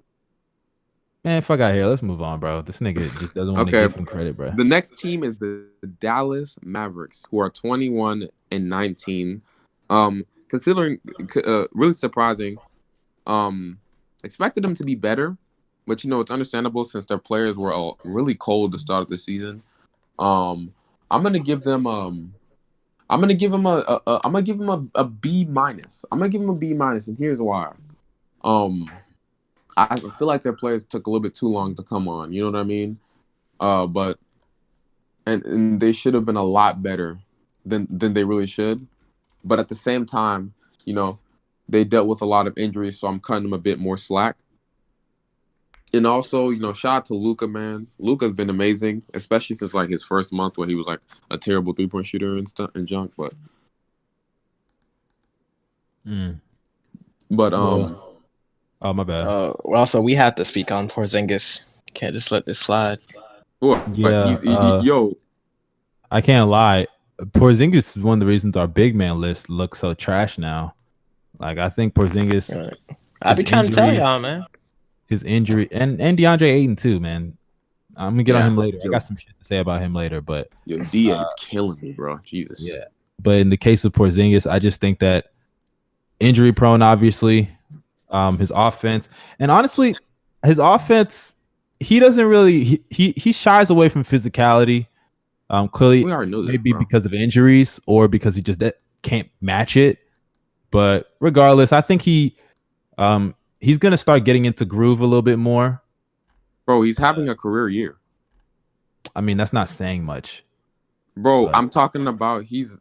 Man, fuck out here. Let's move on, bro. This nigga just doesn't want to Okay. give him credit, bro. The next team is the Dallas Mavericks, who are 21-19. Considering really surprising. Expected them to be better, but it's understandable since their players were all really cold to start of the season. I'm gonna give them a B minus. I'm gonna give them a B minus, and here's why. I feel like their players took a little bit too long to come on. You know what I mean? But they should have been a lot better than they really should. But at the same time, they dealt with a lot of injuries, so I'm cutting them a bit more slack. And also, shout out to Luka, man. Luka's been amazing, especially since like his first month where he was like a terrible 3-point shooter and stuff and junk. But oh, my bad. Also, we have to speak on Porzingis. Can't just let this slide. Yo, I can't lie. Porzingis is one of the reasons our big man list looks so trash now. Like, I think Porzingis. I be trying to tell y'all, man. His injury and DeAndre Ayton too, man. I'm gonna get on him later. I got some shit to say about him later, but Dia is killing me, bro. Jesus. Yeah. But in the case of Porzingis, I just think that injury prone, obviously. His offense, and honestly, his offense, he doesn't really he shies away from physicality. Clearly, we already know that, maybe bro. because of injuries or because he just can't match it. But regardless, I think he's gonna start getting into groove a little bit more. Bro, he's having a career year. I mean, that's not saying much. Bro, I'm talking about he's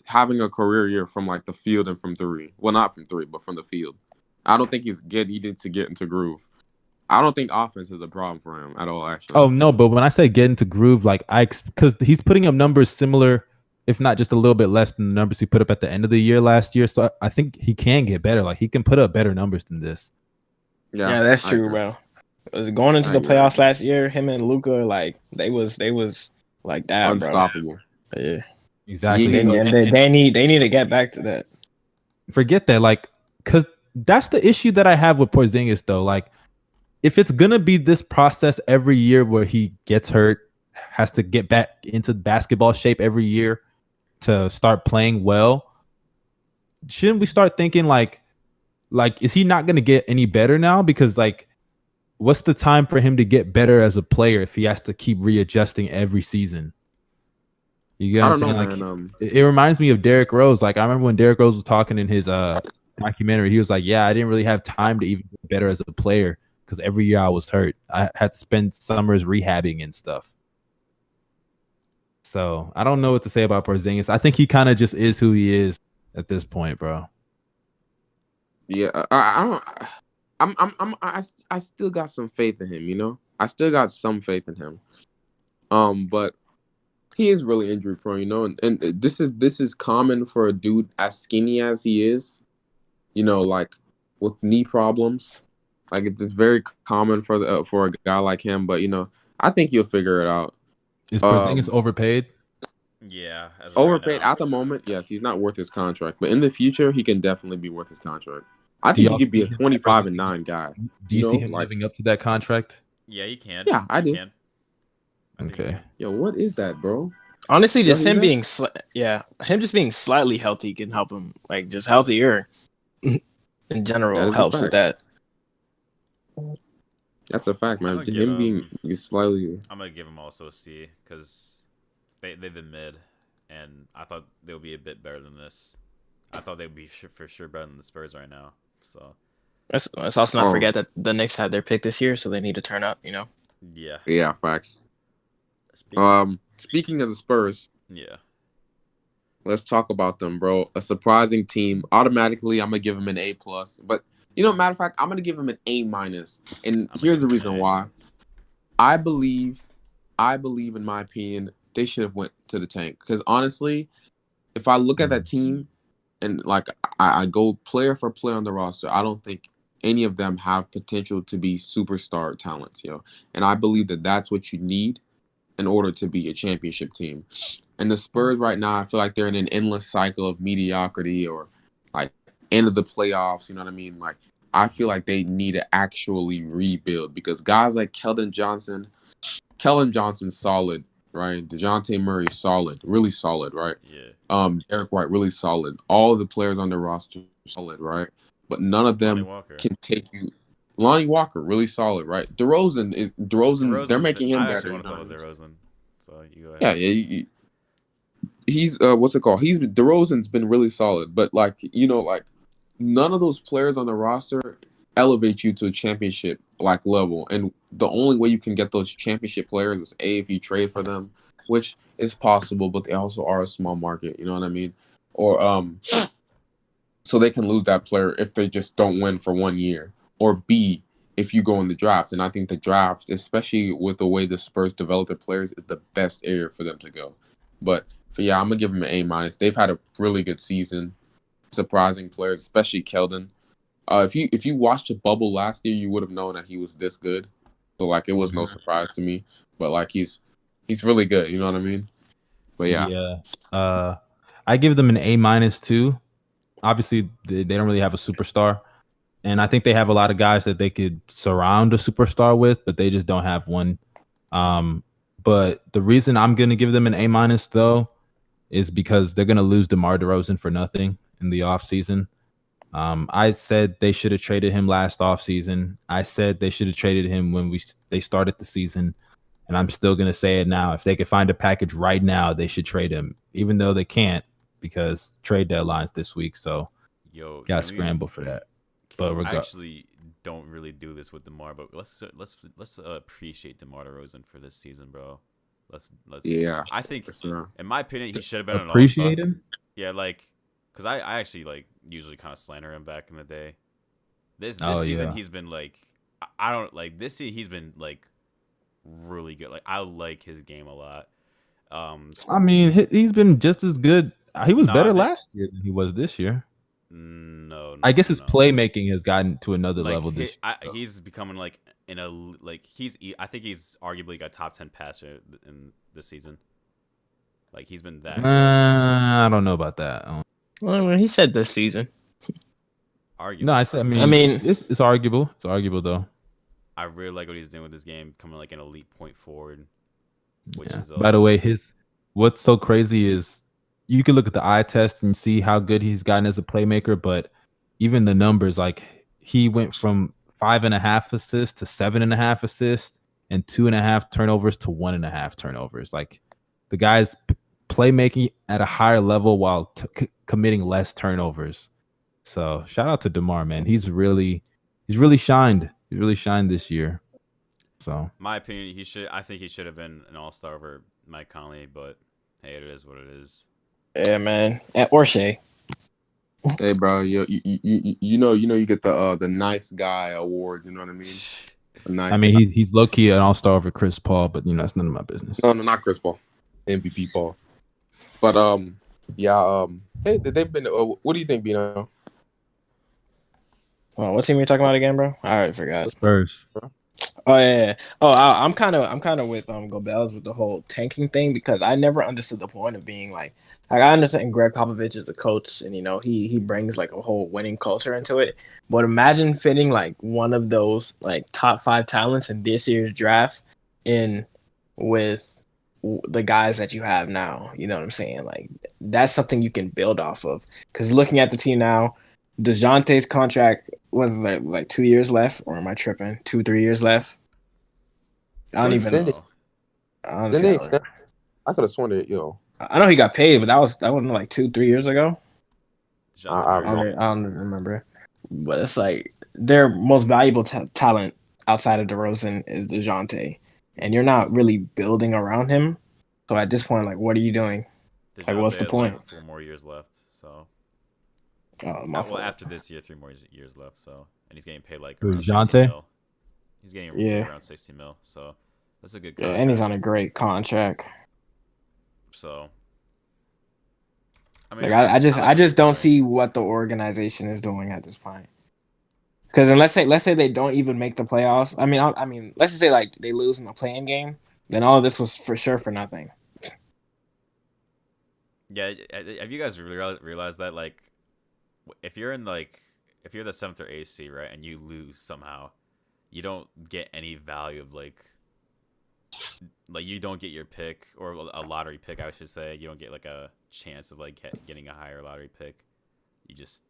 having a career year from like the field and from three. Well, not from three, but from the field. I don't think he needs to get into groove. I don't think offense is a problem for him at all, actually. Oh no, but when I say get into groove, like because he's putting up numbers similar, if not just a little bit less than the numbers he put up at the end of the year last year. So I think he can get better. Like he can put up better numbers than this. Yeah, that's true, bro. Going into the playoffs last year, him and Luka, like they was like that, unstoppable. Bro. Yeah, exactly. They need to get back to that. Forget that, like, because that's the issue that I have with Porzingis, though. Like, if it's gonna be this process every year where he gets hurt, has to get back into basketball shape every year to start playing well, shouldn't we start thinking like is he not gonna get any better now? Because like, what's the time for him to get better as a player if he has to keep readjusting every season? You get what I'm saying? Man, it reminds me of Derrick Rose. Like I remember when Derrick Rose was talking in his documentary, he was like, "Yeah, I didn't really have time to even get better as a player because every year I was hurt. I had to spend summers rehabbing and stuff." So I don't know what to say about Porzingis. I think he kind of just is who he is at this point, bro. Yeah, I still got some faith in him. I still got some faith in him. But he is really injury prone, and this is common for a dude as skinny as he is. Like with knee problems, like it's very common for a guy like him. But I think he'll figure it out. Is Porzingis overpaid? Yeah, overpaid at the moment. Yes, he's not worth his contract, but in the future, he can definitely be worth his contract. I think he could be a 25-9 guy. Do you see him living up to that contract? Yeah, you can. Yeah, I do. Okay. Yo, what is that, bro? Honestly, just him being him just being slightly healthy can help him. Like just healthier in general helps with that. That's a fact, man. Him being slightly. I'm gonna give him also a C because they've been mid, and I thought they would be a bit better than this. I thought they'd be for sure better than the Spurs right now. So let's also not forget that the Knicks had their pick this year, so they need to turn up. Yeah. Yeah, facts. Speaking of the Spurs, yeah, let's talk about them, bro. A surprising team. Automatically, I'm gonna give them an A+. But matter of fact, I'm gonna give them an A-. And here's the reason why. I believe, in my opinion, they should have went to the tank. Because honestly, if I look at that team and like I go player for player on the roster, I don't think any of them have potential to be superstar talents, And I believe that that's what you need in order to be a championship team. And the Spurs right now, I feel like they're in an endless cycle of mediocrity or like end of the playoffs. You know what I mean? Like I feel like they need to actually rebuild because guys like Kellen Johnson's solid, right? DeJounte Murray solid, really solid, right? Yeah. Derek White really solid. All the players on the roster solid, right? But none of them can take you. Lonnie Walker really solid, right? DeRozan. They're making him I better. actually want to talk about DeRozan, so you go Yeah, ahead. yeah. He's what's it called? DeRozan's been really solid, but like none of those players on the roster elevate you to a championship like level. And the only way you can get those championship players is if you trade for them, which is possible, but they also are a small market. You know what I mean? Or so they can lose that player if they just don't win for 1 year. Or B, if you go in the draft. And I think the draft, especially with the way the Spurs develop their players, is the best area for them to go. But yeah, I'm gonna give them an A-. They've had a really good season. Surprising players, especially Keldon. If you watched the bubble last year, you would have known that he was this good. So like it was no surprise to me. But like he's really good. You know what I mean? But yeah. I give them an A- too. Obviously, they don't really have a superstar, and I think they have a lot of guys that they could surround a superstar with, but they just don't have one. But the reason I'm going to give them an A- though is because they're going to lose DeMar DeRozan for nothing in the offseason. I said they should have traded him last offseason. I said they should have traded him when they started the season, and I'm still going to say it now. If they could find a package right now, they should trade him, even though they can't because trade deadline's this week. So got to scramble for that. But I actually don't really do this with DeMar, but let's appreciate DeMar DeRozan for this season, bro. Let's yeah. I think, in my opinion, he should have been an appreciate all-star. him. Yeah, like because I actually like usually kind of slander him back in the day. This season he's been like I don't like this year he's been like really good. Like I like his game a lot. I mean, he's been just as good. He was better last year than he was this year. No, I guess his playmaking has gotten to another level this year. He's becoming like I think he's arguably a top 10 passer in this season. Like he's been that. I don't know about that. Well, he said this season. Arguably. No, I mean, it's arguable. It's arguable though. I really like what he's doing with this game, coming like an elite point forward. Which is by the way, what's so crazy is you can look at the eye test and see how good he's gotten as a playmaker, but even the numbers, like he went from 5.5 assists to 7.5 assists and 2.5 turnovers to 1.5 turnovers. Like the guy's playmaking at a higher level while committing less turnovers. So shout out to DeMar, man. He's really shined. He's really shined this year. So my opinion, I think he should have been an all-star over Mike Conley, but hey, it is what it is. Yeah, man. Or Shea. Hey, bro, you get the nice guy award. You know what I mean? He's low key an all-star over Chris Paul, but it's none of my business. No, not Chris Paul, MVP Paul. But hey, they've been. What do you think, Bino? Oh, what team are you talking about again, bro? I already forgot. Spurs. Oh yeah. Oh, I'm kind of with Gobels with the whole tanking thing because I never understood the point of being like I understand Greg Popovich is a coach and he brings like a whole winning culture into it. But imagine fitting like one of those like top 5 talents in this year's draft in with the guys that you have now. You know what I'm saying? Like that's something you can build off of. Because looking at the team now, DeJounte's contract was like 2 years left, or am I tripping? 2-3 years left. I don't even know. Honestly, I could have sworn that I know he got paid, but that wasn't like 2-3 years ago. I don't remember. But it's like their most valuable talent outside of DeRozan is DeJounte, and you're not really building around him. So at this point, like, what are you doing? DeJounte like, what's the point? Like 4 more years left, so. After this year, 3 more years left. So, and he's getting paid like DeJounte. He's getting around 60 mil. So that's a good contract. Yeah, and he's on a great contract. So, I mean, I just don't see what the organization is doing at this point. Because let's say they don't even make the playoffs. I mean, let's just say like they lose in the play-in game, then all of this was for sure for nothing. Yeah, have you guys realized that like if you're the 7th or 8th seed, right, and you lose somehow, you don't get any value of like you don't get your pick or a lottery pick, I should say. You don't get like a chance of like getting a higher lottery pick. You just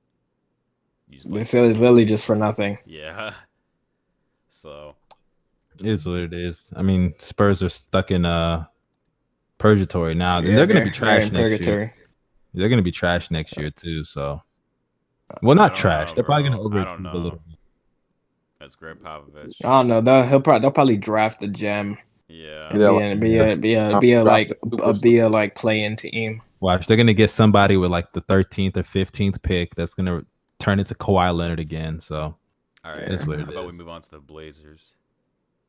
It's literally just for nothing. Yeah. So it is what it is. I mean, Spurs are stuck in purgatory now. They're going to be trash next year. They're going to be trash next year too. So, well, not trash. They're probably going to overachieve a little bit. That's Greg Popovich. I don't know. They'll probably draft a gem. Yeah. Be a like play-in team. Watch, they're going to get somebody with like the 13th or 15th pick that's going to turn into Kawhi Leonard again. So, all right. That's what it How about is. we move on to the Blazers?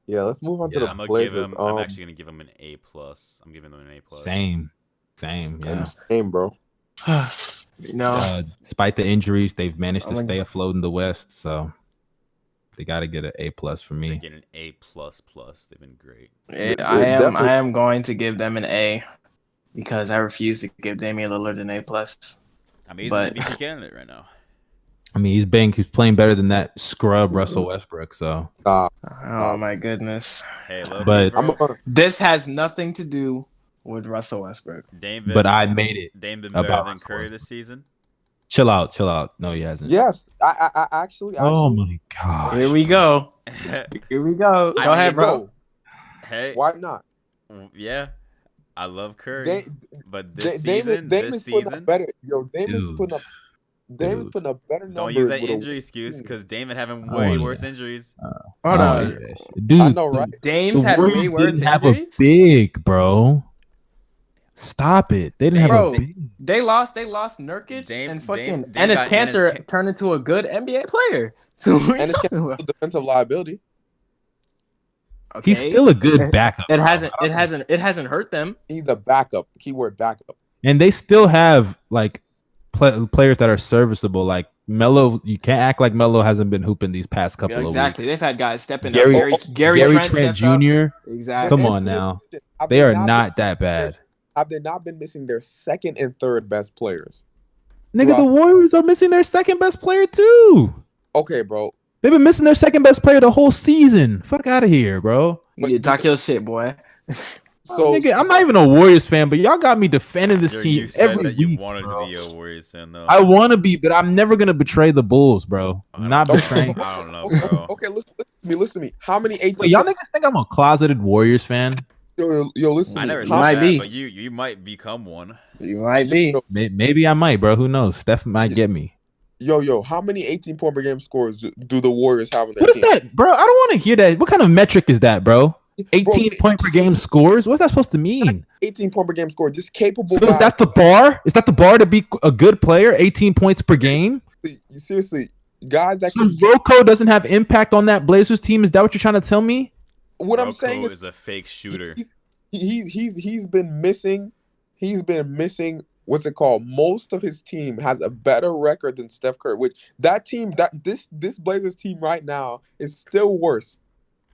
Yeah, let's move on to the Blazers. I'm actually gonna give them an A+. I'm giving them an A+. Same. Yeah. Same, bro. Despite the injuries, they've managed to stay afloat in the West. So they got to get an A+ for me. They get an A++. They've been great. I am going to give them an A because I refuse to give Damian Lillard an A+. I mean, he's an MVP candidate right now. I mean, he's playing better than that scrub Russell Westbrook. So, oh my goodness. Hey, look, but this has nothing to do with Russell Westbrook. But I made it. Dame been better than Curry this season. Chill out. No, he hasn't. Yes, I actually. Oh my god. Here we go. Go ahead, bro. Hey, why not? Yeah, I love Curry, but this season, Dame is putting up better numbers. Don't use that injury excuse because Dame having way worse injuries. Hold on, dude. I know, right? Dame's had way worse have injuries. A big, bro. Stop it. They didn't have a big. They lost Nurkic and fucking Enes Kanter turned into a good NBA player. So Enes Kanter defensive liability. Okay. He's still a good backup. It hasn't hurt them. He's a backup. Keyword backup. And they still have like players that are serviceable. Like Melo, you can't act like Melo hasn't been hooping these past couple of weeks. Exactly. They've had guys stepping Gary up. Gary Trent Jr. Exactly. Come on now. They are not that bad. Have they not been missing their second and third best players? Nigga, the Warriors are missing their second best player too. Okay, bro. They've been missing their second best player the whole season. Fuck out of here, bro. You talk your shit, boy. So, nigga, I'm not even a Warriors fan, but y'all got me defending this team every week. You wanted to be a Warriors fan, though. I want to be, but I'm never gonna betray the Bulls, bro. I'm not betraying. I don't know, bro. Okay, listen to me. How many 18? Wait, y'all niggas think I'm a closeted Warriors fan? Yo, listen. I never to said me. that, be. but you might become one. You might be. Maybe I might, bro. Who knows? Steph might get me. Yo, how many 18-point per game scores do the Warriors have on their What is team? that, bro? I don't want to hear that. What kind of metric is that, bro? 18-point per game scores? What's that supposed to mean? 18-point per game score. Just capable. So is that the bar? Is that the bar to be a good player? 18 points per game? Seriously, guys that. So Rocco doesn't have impact on that Blazers team? Is that what you're trying to tell me? What I'm saying is a fake shooter. He's been missing. He's been missing. What's it called? Most of his team has a better record than Steph Curry. Which this Blazers team right now is still worse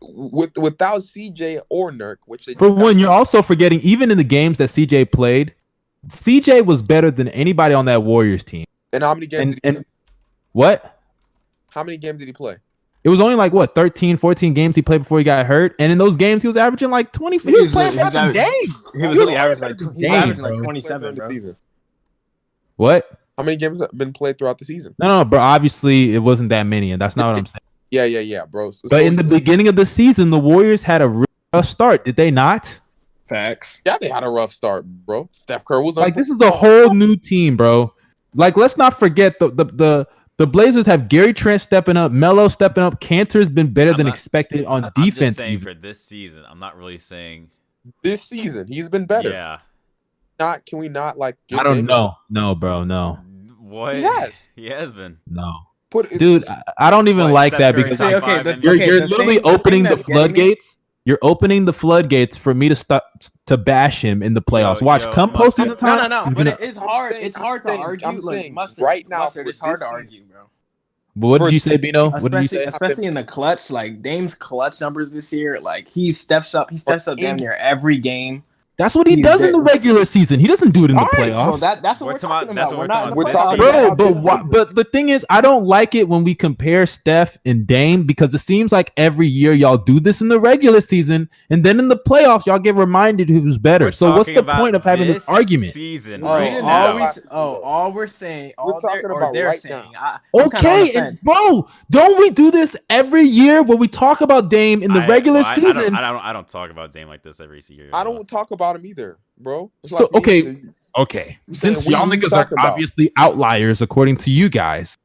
without CJ or Nurk. Which for one, you're also forgetting even in the games that CJ played, CJ was better than anybody on that Warriors team. And how many games? What? How many games did he play? It was only like 13, 14 games he played before he got hurt, and in those games he was averaging like 20. He was playing every game. He was really averaging like 27, bro. Season. What? How many games have been played throughout the season? No, bro. Obviously, it wasn't that many, and that's not what I'm saying. Yeah, bro. But in the beginning of the season, the Warriors had a real rough start, did they not? Facts. Yeah, they had a rough start, bro. Steph Curry was like this is a whole new team, bro. Like, let's not forget the Blazers have Gary Trent stepping up, Melo stepping up. Cantor's been better than expected on defense. I'm just saying for this season. I'm not really saying this season he's been better. Yeah. Can we not like? I don't know. No, bro. No. What? Yes, he has been. No. Dude, I don't even like that because you're literally opening the floodgates. You're opening the floodgates for me to start to bash him in the playoffs. Watch, come postseason time. No. But it's hard. It's hard to argue. I'm saying Mustard, right now, Mustard, it's hard to argue, bro. But what For- did you say, Bino? What did you say? Especially in the clutch, like Dame's clutch numbers this year, like he steps up damn near every game. That's what he does in the regular season. He doesn't do it in the All right, playoffs. well, that's what we're talking about. We're not in the We're playoffs. talking Bro, about this season. but the thing is, I don't like it when we compare Steph and Dame because it seems like every year y'all do this in the regular season, and then in the playoffs y'all get reminded who's better. So what's the point of having this argument? Season Oh, right all, now. all we're saying, We're talking about they're right saying. now. Okay, and bro, don't we do this every year when we talk about Dame in the regular season? I don't talk about Dame like this every year. I don't talk about him either, bro. It's So like me okay. I'm Since saying, y'all what you niggas are talking about? obviously outliers according to you guys,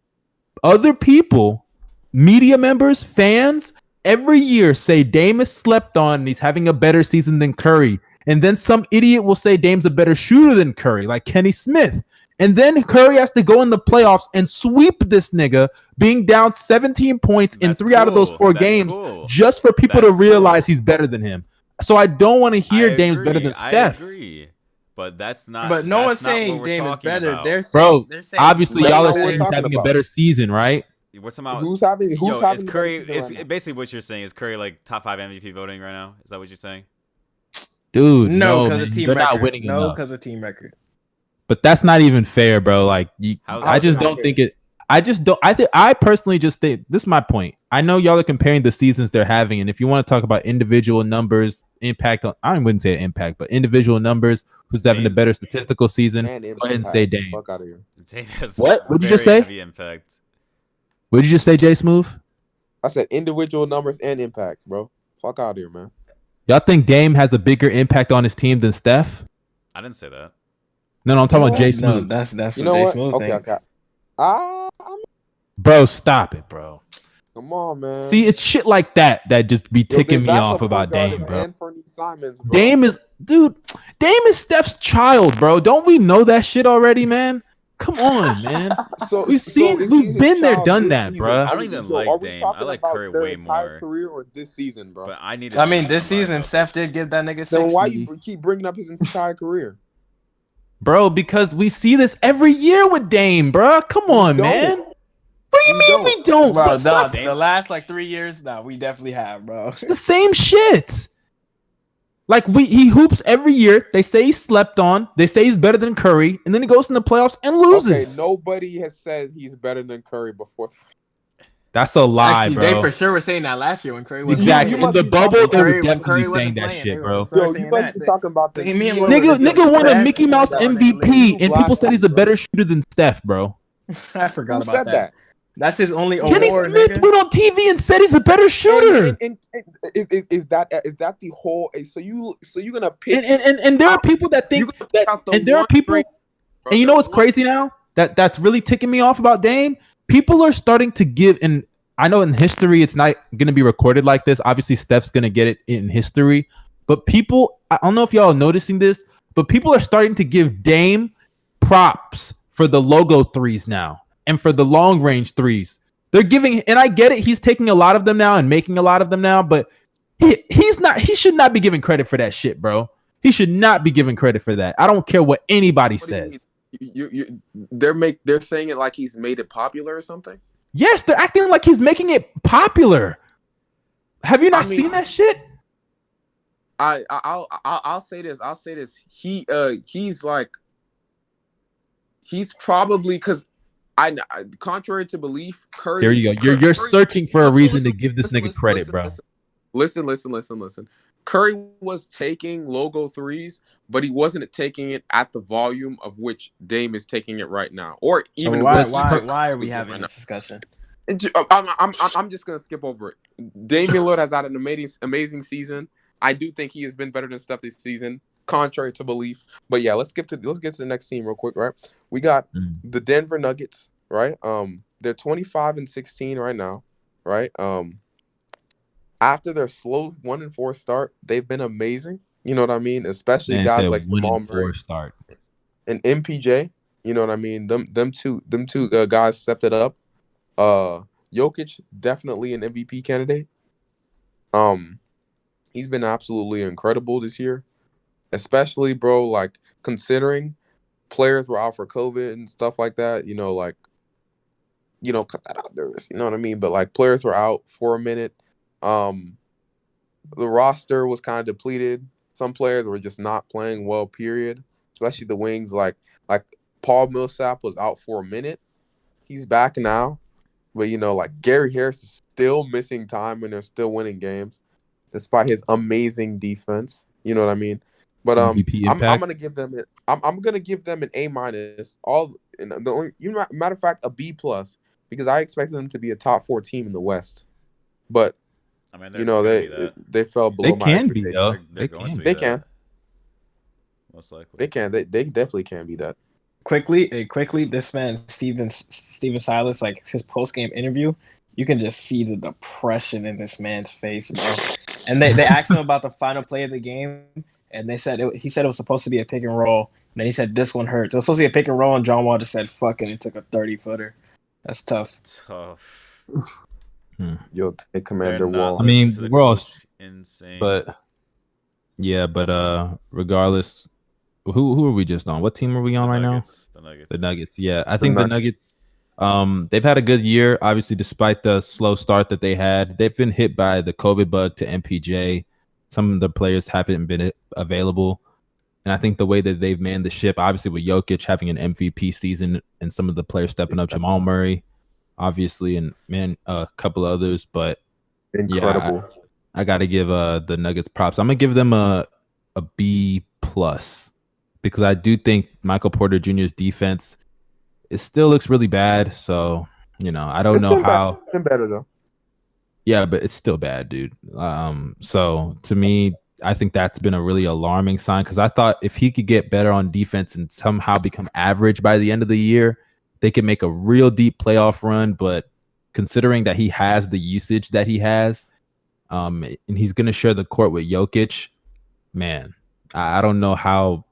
other people, media members, fans, every year say Dame is slept on and he's having a better season than Curry. And then some idiot will say Dame's a better shooter than Curry, like Kenny Smith. And then Curry has to go in the playoffs and sweep this nigga, being down 17 points in 3 out of those 4 games, just for people to realize he's better than him. So I don't want to hear Dame's better than Steph. I agree, but that's not. But no one's not saying what we're Dame is talking better. about. They're saying, Obviously y'all are That's what saying we're he's talking having a about. better season, right? What's about Who's having is the Curry? better season right now? Basically what you're saying is Curry like top 5 MVP voting right now. Is that what you're saying? Dude, no, man, because of team they're record. not winning No, enough. because of team record. But that's not even fair, bro. Like, I just don't think it. I just don't. I personally just think this is my point. I know y'all are comparing the seasons they're having, and if you want to talk about individual numbers, impact on, I wouldn't say impact, but individual numbers, who's having a better statistical season, go ahead and say Dame. Fuck out of here. Dame has What? What'd you very just say? heavy impact. What did you just say, JSmooth? I said individual numbers and impact, bro. Fuck out of here, man. Y'all think Dame has a bigger impact on his team than Steph? I didn't say that. No, I'm talking about JSmooth. No, that's You what know Jay what? Smooth Okay, thinks. okay. Bro, stop it, bro. Come on, man. See, it's shit like that just be ticking their me off backup about point guard Dame, is bro. Anthony Simons, bro. Dame is Steph's child, bro. Don't we know that shit already, man? Come on, man. We've been there, done that, bro. I don't even like Dame. I like Curry way more. Career or this season, bro? But I mean, this season, Steph did give that nigga 60. Then why you keep bringing up his entire career? Bro, because we see this every year with Dame, bro. Come on, man. What do you mean we don't? Bro, the last like 3 years, we definitely have, bro. It's the same shit. Like he hoops every year. They say he slept on. They say he's better than Curry, and then he goes in the playoffs and loses. Okay, nobody has said he's better than Curry before. That's a lie, Actually, bro. They for sure were saying that last year when Curry was exactly in the bubble. They were definitely saying that playing, shit, bro. Yo, you must be talking about the nigga won a Mickey Mouse MVP, and people said he's a better shooter than Steph, bro. I forgot Who about said that. That's his only Kenny award. Smith went on TV and said he's a better shooter. And is that the whole? So you're gonna pick and there are people that think that, and there are people, and you know what's crazy now? That's really ticking me off about Dame. People are starting to give, and I know in history it's not gonna be recorded like this. Obviously, Steph's gonna get it in history, but people, I don't know if y'all are noticing this, but people are starting to give Dame props for the logo threes now. And for the long range threes, they're giving, and I get it. He's taking a lot of them now and making a lot of them now, but he should not be giving credit for that shit, bro. He should not be giving credit for that. I don't care what anybody says. They're saying it like he's made it popular or something. Yes, they're acting like he's making it popular. Have you not seen that shit? I'll say this. He's probably because. Contrary to belief, Curry. There you go. You're searching for a reason to give this nigga credit, bro. Listen. Curry was taking logo threes, but he wasn't taking it at the volume of which Dame is taking it right now. Or even why are we having this discussion? I'm just gonna skip over it. Damian Lillard has had an amazing season. I do think he has been better than Steph this season, contrary to belief. But yeah, let's get to the next team real quick, right? We got the Denver Nuggets, right? They're 25-16 right now, right? After their slow 1-4 start, they've been amazing. You know what I mean? Especially guys like Jamal Murray start and MPJ. You know what I mean? Them two guys stepped it up. Jokic, definitely an MVP candidate. He's been absolutely incredible this year. Especially, bro, like considering players were out for COVID and stuff like that, you know, like cut that out there. You know what I mean? But like players were out for a minute. The roster was kind of depleted. Some players were just not playing well, period. Especially the wings. Like Paul Millsap was out for a minute. He's back now. But, like Gary Harris is still missing time and they're still winning games despite his amazing defense. You know what I mean? But MVP I'm impact. gonna give them I'm gonna give them an A-. Matter of fact, a B+ because I expected them to be a top 4 team in the West. But I mean, they're gonna be that. they fell below They my can be expectations. though. They're going to be They that. can. Most likely. They can. They definitely can be that. Quickly, this man Steven Silas, like his post game interview, you can just see the depression in this man's face, bro. And they asked him about the final play of the game, and he said it was supposed to be a pick and roll. And then he said this one hurts. It was supposed to be a pick and roll, and John Wall just said fuck it and took a 30-footer. That's tough. Tough. Yo, take They're Commander not Wall. I mean, listening to the we're all- coach. Insane. But regardless, who are we just on? What team are we on right now? The Nuggets. The Nuggets. Yeah, I think the Nuggets. They've had a good year, obviously, despite the slow start that they had. They've been hit by the COVID bug to MPJ. Some of the players haven't been available. And I think the way that they've manned the ship, obviously with Jokic having an MVP season and some of the players stepping up, Jamal Murray, obviously, and a couple others. But Incredible. yeah, I got to give the Nuggets props. I'm going to give them a B+ because I do think Michael Porter Jr.'s defense, it still looks really bad. So, I don't know how. It's been better, though. Yeah, but it's still bad, dude. So to me, I think that's been a really alarming sign because I thought if he could get better on defense and somehow become average by the end of the year, they could make a real deep playoff run. But considering that he has the usage that he has, and he's going to share the court with Jokic, man, I don't know how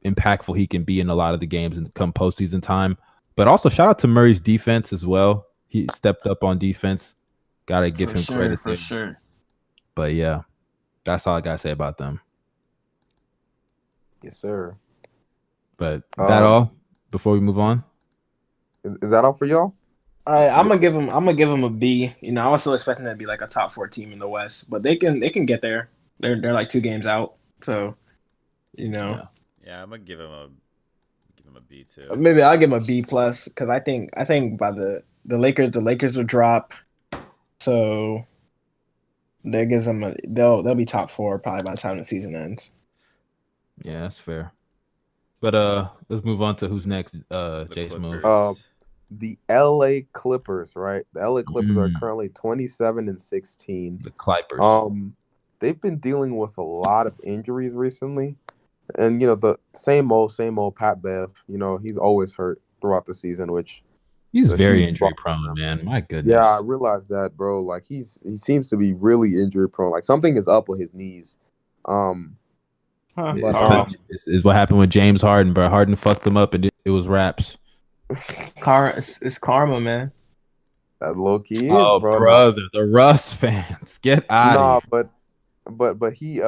impactful he can be in a lot of the games and come postseason time. But also shout out to Murray's defense as well. He stepped up on defense. Gotta give him credit for sure. But yeah, that's all I gotta say about them. Yes, sir. But that all before we move on. Is that all for y'all? I'm gonna give him a B. I was still expecting them to be like a top 4 team in the West, but they can get there. They're like 2 games out, so Yeah. Yeah, I'm gonna give him a B too. maybe I'll give him a B+ because I think by the Lakers will drop, so that gives them they'll be top 4 probably by the time the season ends. Yeah, that's fair. But let's move on to who's next. JSmooth. Clippers. The LA Clippers, right? The LA Clippers are Mm. currently 27-16. The Clippers. They've been dealing with a lot of injuries recently. And the same old Pat Bev, he's always hurt throughout the season, which He's a very huge injury problem. prone, man. My goodness. yeah, I realized that, bro. Like he seems to be really injury prone. Like something is up with his knees. It's what happened with James Harden, bro. Harden fucked him up and it was raps. It's karma, man. That low key is, Oh, bro. brother, the Russ fans, get out of here. But he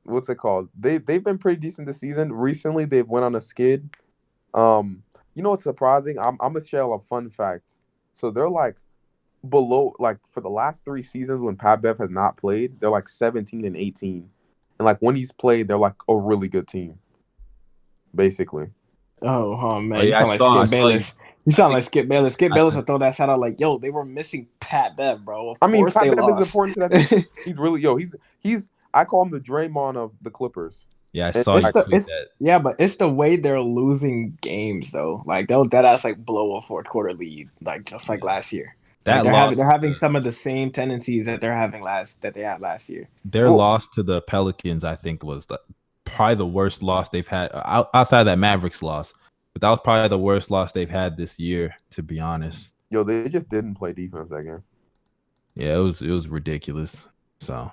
what's it called? They've been pretty decent this season. Recently they've went on a skid. What's surprising? I'm gonna share a fun fact. So they're like below, like for the last 3 seasons when Pat Bev has not played, they're like 17-18. And like when he's played, they're like a really good team. Basically. Oh man, Oh, you yeah, sound I like saw- Skip I saw Bayless. You sound like Skip Bayless. Skip Bayless will throw that shot out like, yo, they were missing Pat Bev, bro. Of course Pat they Bev lost. is important to that team. He's really he's I call him the Draymond of the Clippers. Yeah, I It's saw you the- tweet that. Yeah, but it's the way they're losing games though. Like they'll deadass like blow a 4th quarter lead, like just like last year. That Like, they're loss, having some of the same tendencies that they had last year. their Well- loss to the Pelicans, I think, was probably the worst loss they've had outside of that Mavericks loss. But that was probably the worst loss they've had this year, to be honest. Yo, they just didn't play defense that game. Yeah, it was ridiculous. So,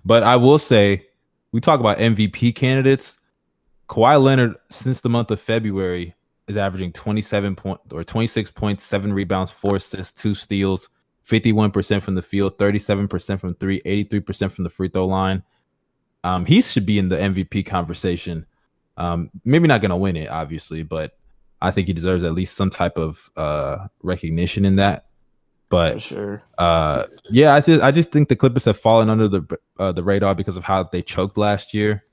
but I will say, we talk about MVP candidates. Kawhi Leonard, since the month of February, is averaging 26 points, 7 rebounds, 4 assists, 2 steals, 51% from the field, 37% from 3, 83% from the free throw line. He should be in the MVP conversation. Maybe not going to win it, obviously, but I think he deserves at least some type of recognition in that. But For sure. yeah, I just think the Clippers have fallen under the radar because of how they choked last year,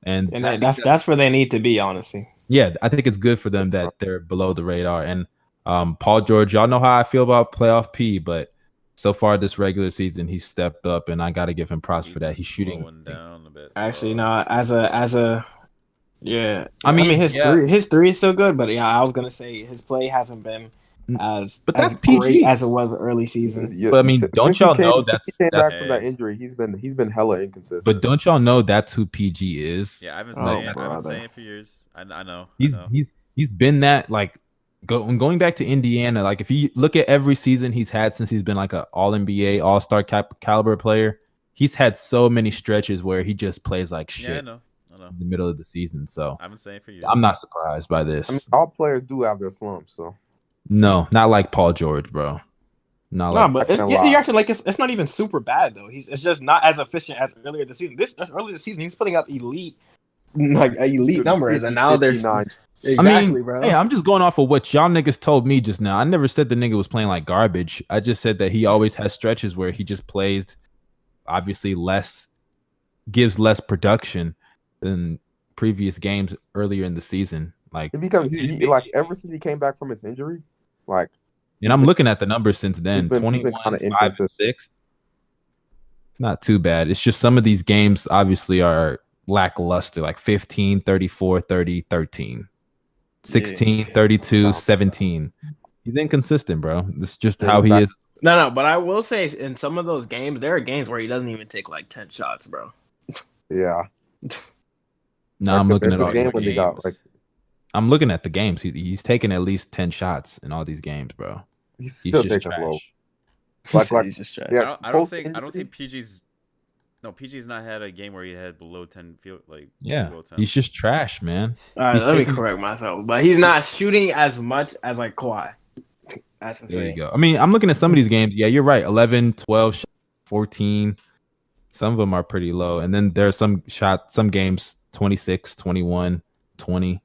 and that's where they need to be, honestly. yeah, I think it's good for them that they're below the radar. And Paul George, y'all know how I feel about playoff P, but so far this regular season he's stepped up, and I got to give him props for that. He's shooting down a bit. Actually, no, as a yeah. I mean his three is still good, but yeah, I was gonna say his play hasn't been as that's great PG. as it was early season. Yeah, But I mean, don't y'all know since he came back from that Hey. injury? He's been hella inconsistent. But don't y'all know that's who PG is? Yeah, I've been Oh, saying, brother. it for years. I know. He's been that, like, going back to Indiana. Like, if you look at every season he's had since he's been like an All NBA, All Star caliber player, he's had so many stretches where he just plays like shit. Yeah, I know. In the middle of the season. So I've been saying for years. I'm not surprised by this. I mean, all players do have their slumps, so No, not like Paul George, bro. Not No, like but you're acting like it's not even super bad though. It's just not as efficient as earlier this season. Earlier this season, he was putting up elite numbers, and now there's 59. exactly, bro. Hey, I'm just going off of what y'all niggas told me just now. I never said the nigga was playing like garbage. I just said that he always has stretches where he just plays, obviously gives less production than previous games earlier in the season. Like, It becomes like ever since he came back from his injury, like, and I'm looking at the numbers since then. he's been 21, kinda 5, and inconsistent. 6. It's not too bad. It's just some of these games obviously are lackluster, like 15, 34, 30, 13. 16, 32, 17. He's inconsistent, bro. It's just how he is. No, but I will say in some of those games, there are games where he doesn't even take like 10 shots, bro. yeah. No, Like, I'm looking at the all game these when they games. got like I'm looking at the games. He's taking at least 10 shots in all these games, bro. he's He's still just taking trash. low. Like He's just trash. yeah, I don't post-injury- think PG's not had a game where he had below 10 field Yeah, below 10. he's just trash, man. All right, He's let me taking- correct myself, but he's not shooting as much as like Kawhi. That's There insane. you go. I mean, I'm looking at some of these games. Yeah, you're right. 11, 12, 14. Some of them are pretty low. And then there are some games 26, 21, 20.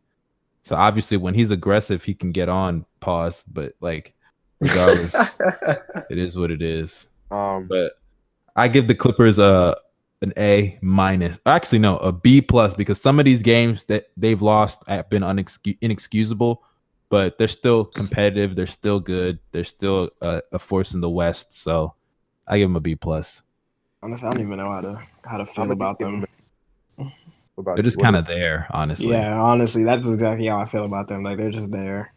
So obviously when he's aggressive, he can get on pause. But like, regardless, it is what it is. But I give the Clippers an A minus. Actually, no, a B plus, because some of these games that they've lost have been inexcusable, but they're still competitive. They're still good. They're still a force in the West. So I give them a B plus. Honestly, I don't even know how to feel about them. They're just kind of there, honestly. Yeah, honestly, that's exactly how I feel about them. Like they're just there.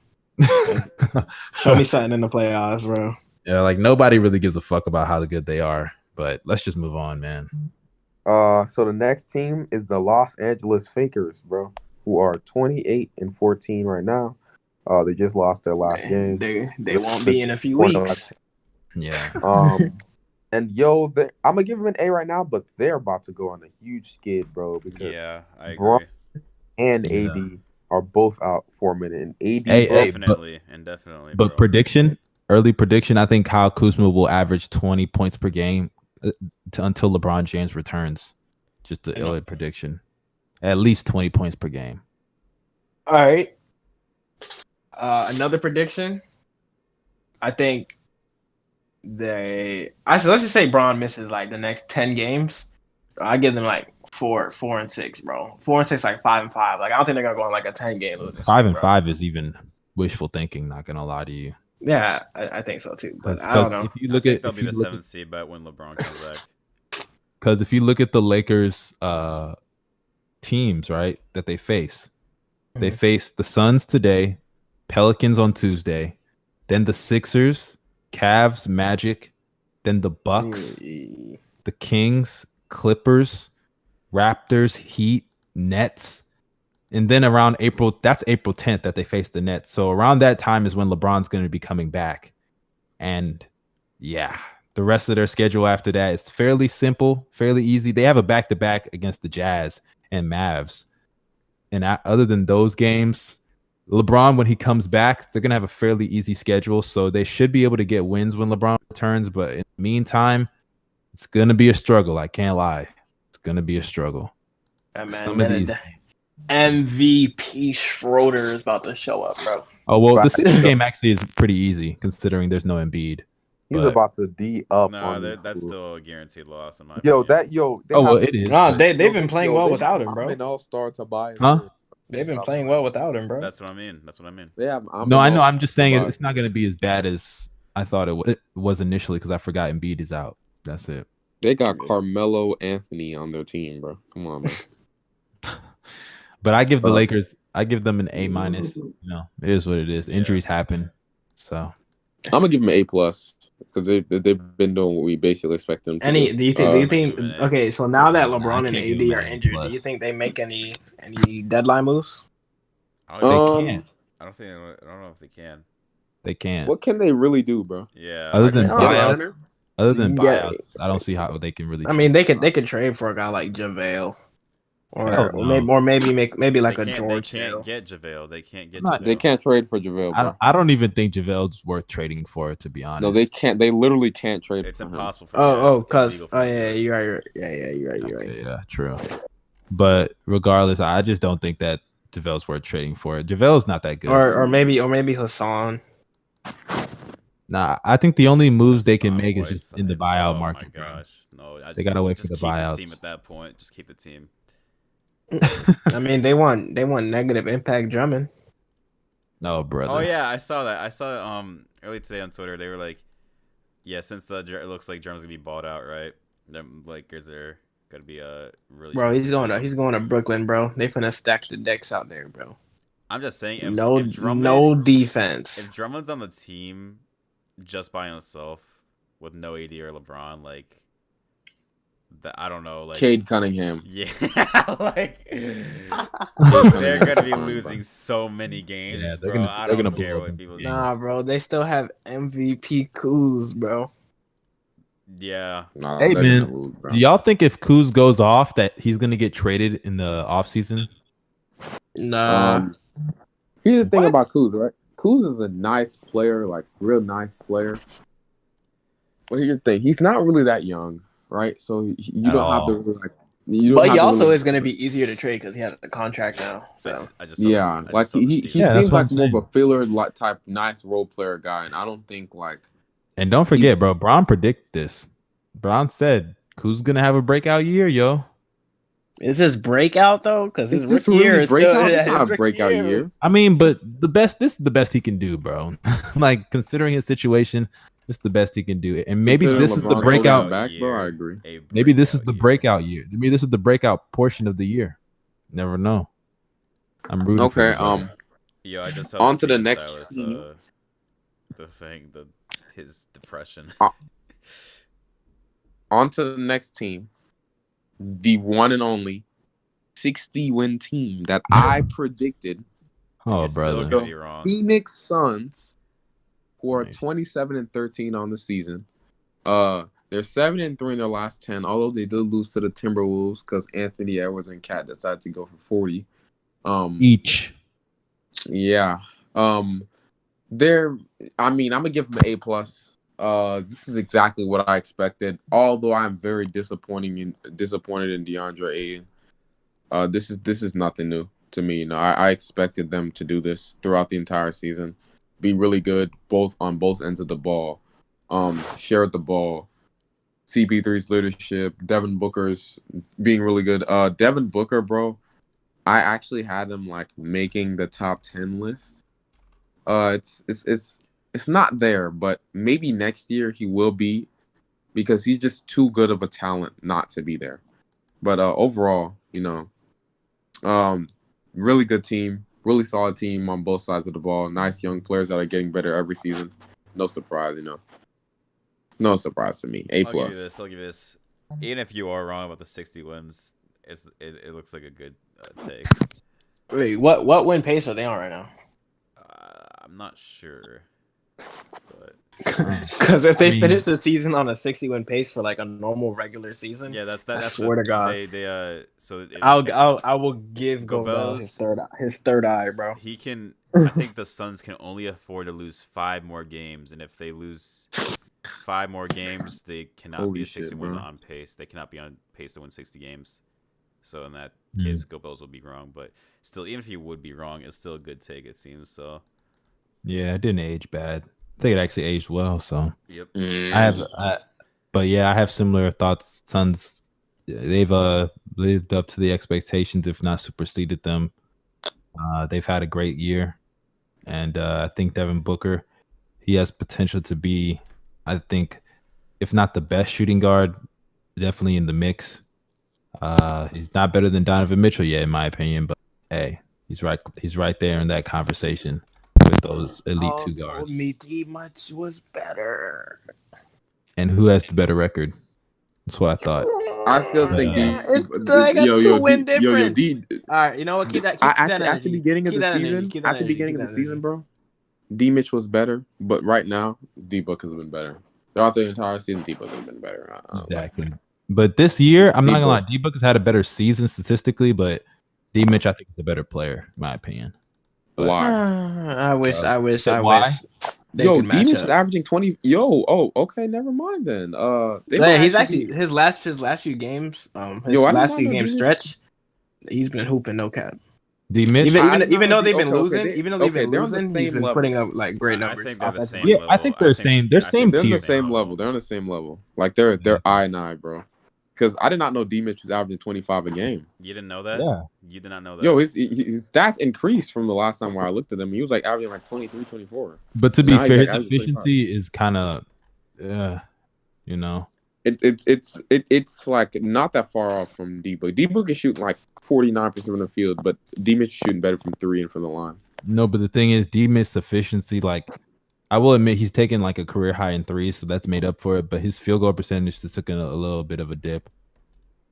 Show me something in the playoffs, bro. Yeah, like nobody really gives a fuck about how good they are. But let's just move on, man. So the next team is the Los Angeles Fakers, bro, who are 28-14 right now. They just lost their last game. They won't be in a few weeks. Yeah. And yo, I'm gonna give them an A right now, but they're about to go on a huge skid, bro, because Yeah, I agree. Bron and Yeah. AD are both out for a minute. And AD, Hey, bro, Definitely. But bro. early prediction, I think Kyle Kuzma will average 20 points per game until LeBron James returns. Just the early prediction. At least 20 points per game. All right. Another prediction. I think let's just say Braun misses like the next 10 games. I give them like 4-6, bro. 4-6, like 5-5. Like I don't think they're gonna go on like a 10-game losing streak, 5-5 is even wishful thinking. Not gonna lie to you. Yeah, I think so too. But I don't know. If you look at, they'll be the 7th seed, but when LeBron comes back. Because if you look at the Lakers teams, right, that they face, they face the Suns today, Pelicans on Tuesday, then the Sixers, Cavs, Magic, then the Bucks, the Kings, Clippers, Raptors, Heat, Nets, and then around that's April 10th that they face the Nets. So around that time is when LeBron's going to be coming back. And yeah, the rest of their schedule after that is fairly simple, fairly easy. They have a back-to-back against the Jazz and Mavs. And other than those games, LeBron, when he comes back, they're going to have a fairly easy schedule. So they should be able to get wins when LeBron returns. But in the meantime, it's going to be a struggle. I can't lie. It's going to be a struggle. Yeah, man, Some of these. MVP Schroeder is about to show up, bro. Oh well, the Right. Sixers game actually is pretty easy considering there's no Embiid. He's But- about to D up No, on these that's fools. still a guaranteed loss in my Yo, opinion. they Oh well, have it is. Nah, but- they've been playing well without him, bro. I'm an all-star Tobias. Huh? Harris. They've been Stop playing playing. well without him, bro. That's what I mean. That's what I mean. They have. No, I know. I'm just saying Tobias it's not going to Harris. be as bad as I thought it was initially because I forgot Embiid is out. That's it. They got Carmelo Anthony on their team, bro. Come on, man. But I give the Lakers, I give them an A minus. You know, it is what it is. Injuries happen, so I'm gonna give them an A plus because they've been doing what we basically expect them to. Do you think? give it an A. Okay, so now that Nah, I LeBron and can't give AD him are an A+. injured, do you think they make any deadline moves? I they don't, can't. I don't think. I don't know if they can. They can't. What can they really do, bro? Yeah. Other than Get a buyouts, center. other than Yeah. buyouts, I don't see how they can really. I mean, they could trade for a guy like JaVale, Hell or no. maybe like they a can't, George They Hill. can't get JaVale. They can't get. Not- JaVale. They can't trade for JaVale, bro. I don't even think JaVale's worth trading for, to be honest. No, they can't. They literally can't trade. It's for him. impossible for. Because illegal for them to yeah, do it. you're right. You're right. Okay, yeah, true. But regardless, I just don't think that JaVale's worth trading for. JaVale's not that good. Or maybe Hassan. Nah, I think the only moves they can Hassan make is just in the Whiteside. buyout Oh market. my bro. gosh, no! They gotta wait for just the keep buyouts. The team at that point. Just keep the team. I mean, they want negative impact Drummond. No, brother. Oh yeah, I saw that. I saw early today on Twitter. They were like, yeah, since it looks like Drummond's gonna be balled out, right? Them Lakers are gonna be a really. Bro, he's going to Brooklyn, bro. They finna stack the decks out there, bro. I'm just saying, No if Drummond, no defense. If Drummond's on the team, just by himself, with no AD or LeBron, like, I don't know, like Cade Cunningham. Yeah, like they're gonna be losing so many games, Yeah, they're bro. gonna- I they're don't gonna care blow what them. people. Nah, bro, they still have MVP Kuz, bro. Yeah, Nah, Hey, they're man, gonna lose, bro. Do y'all think if Kuz goes off that he's gonna get traded in the offseason? Nah. Here's the thing What? about Kuz, right? Kuz is a nice player, like real nice player. But here's the thing: he's not really that young, right? So you At don't have to all. really, like. You don't But have he to also really- is gonna be easier to trade because he has a contract now. So I just saw Yeah, this- I like just saw this he Steve- Yeah, that's seems what like I'm more of a saying. filler type, nice role player guy, and I don't think like And don't forget, bro, Braun predicted this. Braun said Kuz's gonna have a breakout year, yo. is this breakout though? Because his Is this rookie year really is still breakout? It's his not a rookie breakout year. was- I mean, but this is the best he can do, bro. Like considering his situation, this is the best he can do. And maybe Considering this is the LeBron's holding breakout. him back, bro. I agree. A Maybe this is the year. breakout year. Maybe this is the breakout portion of the year. Never know. I'm rooting for Okay, you, brother. Yo, I just saw On to the Steven next Silas, team. his depression. On to the next team, the one and only 60-win team that I predicted, Oh, You're still brother. gonna the be wrong. Phoenix Suns, who are Nice. 27-13 on the season. They're 7-3 in their last 10, although they did lose to the Timberwolves because Anthony Edwards and Cat decided to go for 40. Each. Yeah. They're. I mean, I'm gonna give them an A plus. This is exactly what I expected. Although I'm very disappointed in DeAndre Ayton. This is nothing new to me. You know, I expected them to do this throughout the entire season, be really good on both ends of the ball, share the ball. CP3's leadership, Devin Booker's being really good. Devin Booker, bro, I actually had him like making the top 10 list. It's not there, but maybe next year he will be because he's just too good of a talent not to be there. But overall, you know, really good team, really solid team on both sides of the ball. Nice young players that are getting better every season. No surprise, you know. No surprise to me. A I'll give you plus. this. I'll give you this. Even if you are wrong about the 60 wins, it looks like a good take. Wait, what win pace are they on right now? I'm not sure, but Because if they I mean- finish the season on a 60-win pace for like a normal regular season, yeah, that's I that's swear to God. They so if, I will give Gobels- Gobel his third eye, bro. he can. I think the Suns can only afford to lose 5 more games, and if they lose 5 more games, they cannot Holy be a shit, 60 win bro. on pace. They cannot be on pace to win 60 games. So in that Mm. case, Go Bills would be wrong. But still, even if he would be wrong, it's still a good take, it seems. So Yeah, it didn't age bad. I think it actually aged well. So yep. but yeah, I have similar thoughts. Suns, they've lived up to the expectations, if not superseded them. They've had a great year, and I think Devin Booker, he has potential to be, I think, if not the best shooting guard, definitely in the mix. He's not better than Donovan Mitchell yet, in my opinion, but hey, he's right. He's right there in that conversation with those elite two told guards. me D-Much was better. And who has the better record? That's what I thought. I still think It's like a two-win difference. D, All right, you know what? Keep that energy. at the beginning of Keep the that energy. season, Keep that at the energy. beginning Keep of the that energy. season, bro, D Mitch was better, but right now D Book has been better. Throughout the entire season, D Book has been better. Exactly. But this year, I'm not gonna lie, D-Book. D-Book has had a better season statistically, but D Mitch, I think, is a better player, in my opinion. But Why? I wish. Why? They Yo, could D match Mitch up. is averaging 20. Yo, oh, okay, never mind then. They Yeah, might he's actually actually his last few games, his Yo, I did last not few know game D-Mitch- stretch, he's been hooping no cap. D Mitch, Even though they've been okay, losing, they're on the he's same been level. putting up like great I numbers. think they're the offensively. same yeah, level. I think they're same. They're same They're on tier. the same level. They're on the same level. Like they're eye and eye, bro. Because I did not know D Mitch was averaging 25 a game. You didn't know that? Yeah. You did not know that? Yo, his stats increased from the last time where I looked at him. He was like averaging like 23, 24. But to be Now he's fair, like his averaging efficiency is kind of, you know. It's like not that far off from D Book. D Book is shooting like 49% from the field, but D Mitch is shooting better from 3 and from the line. No, but the thing is, D Mitch's efficiency, like, I will admit he's taken like a career high in threes, so that's made up for it. But his field goal percentage just took a little bit of a dip.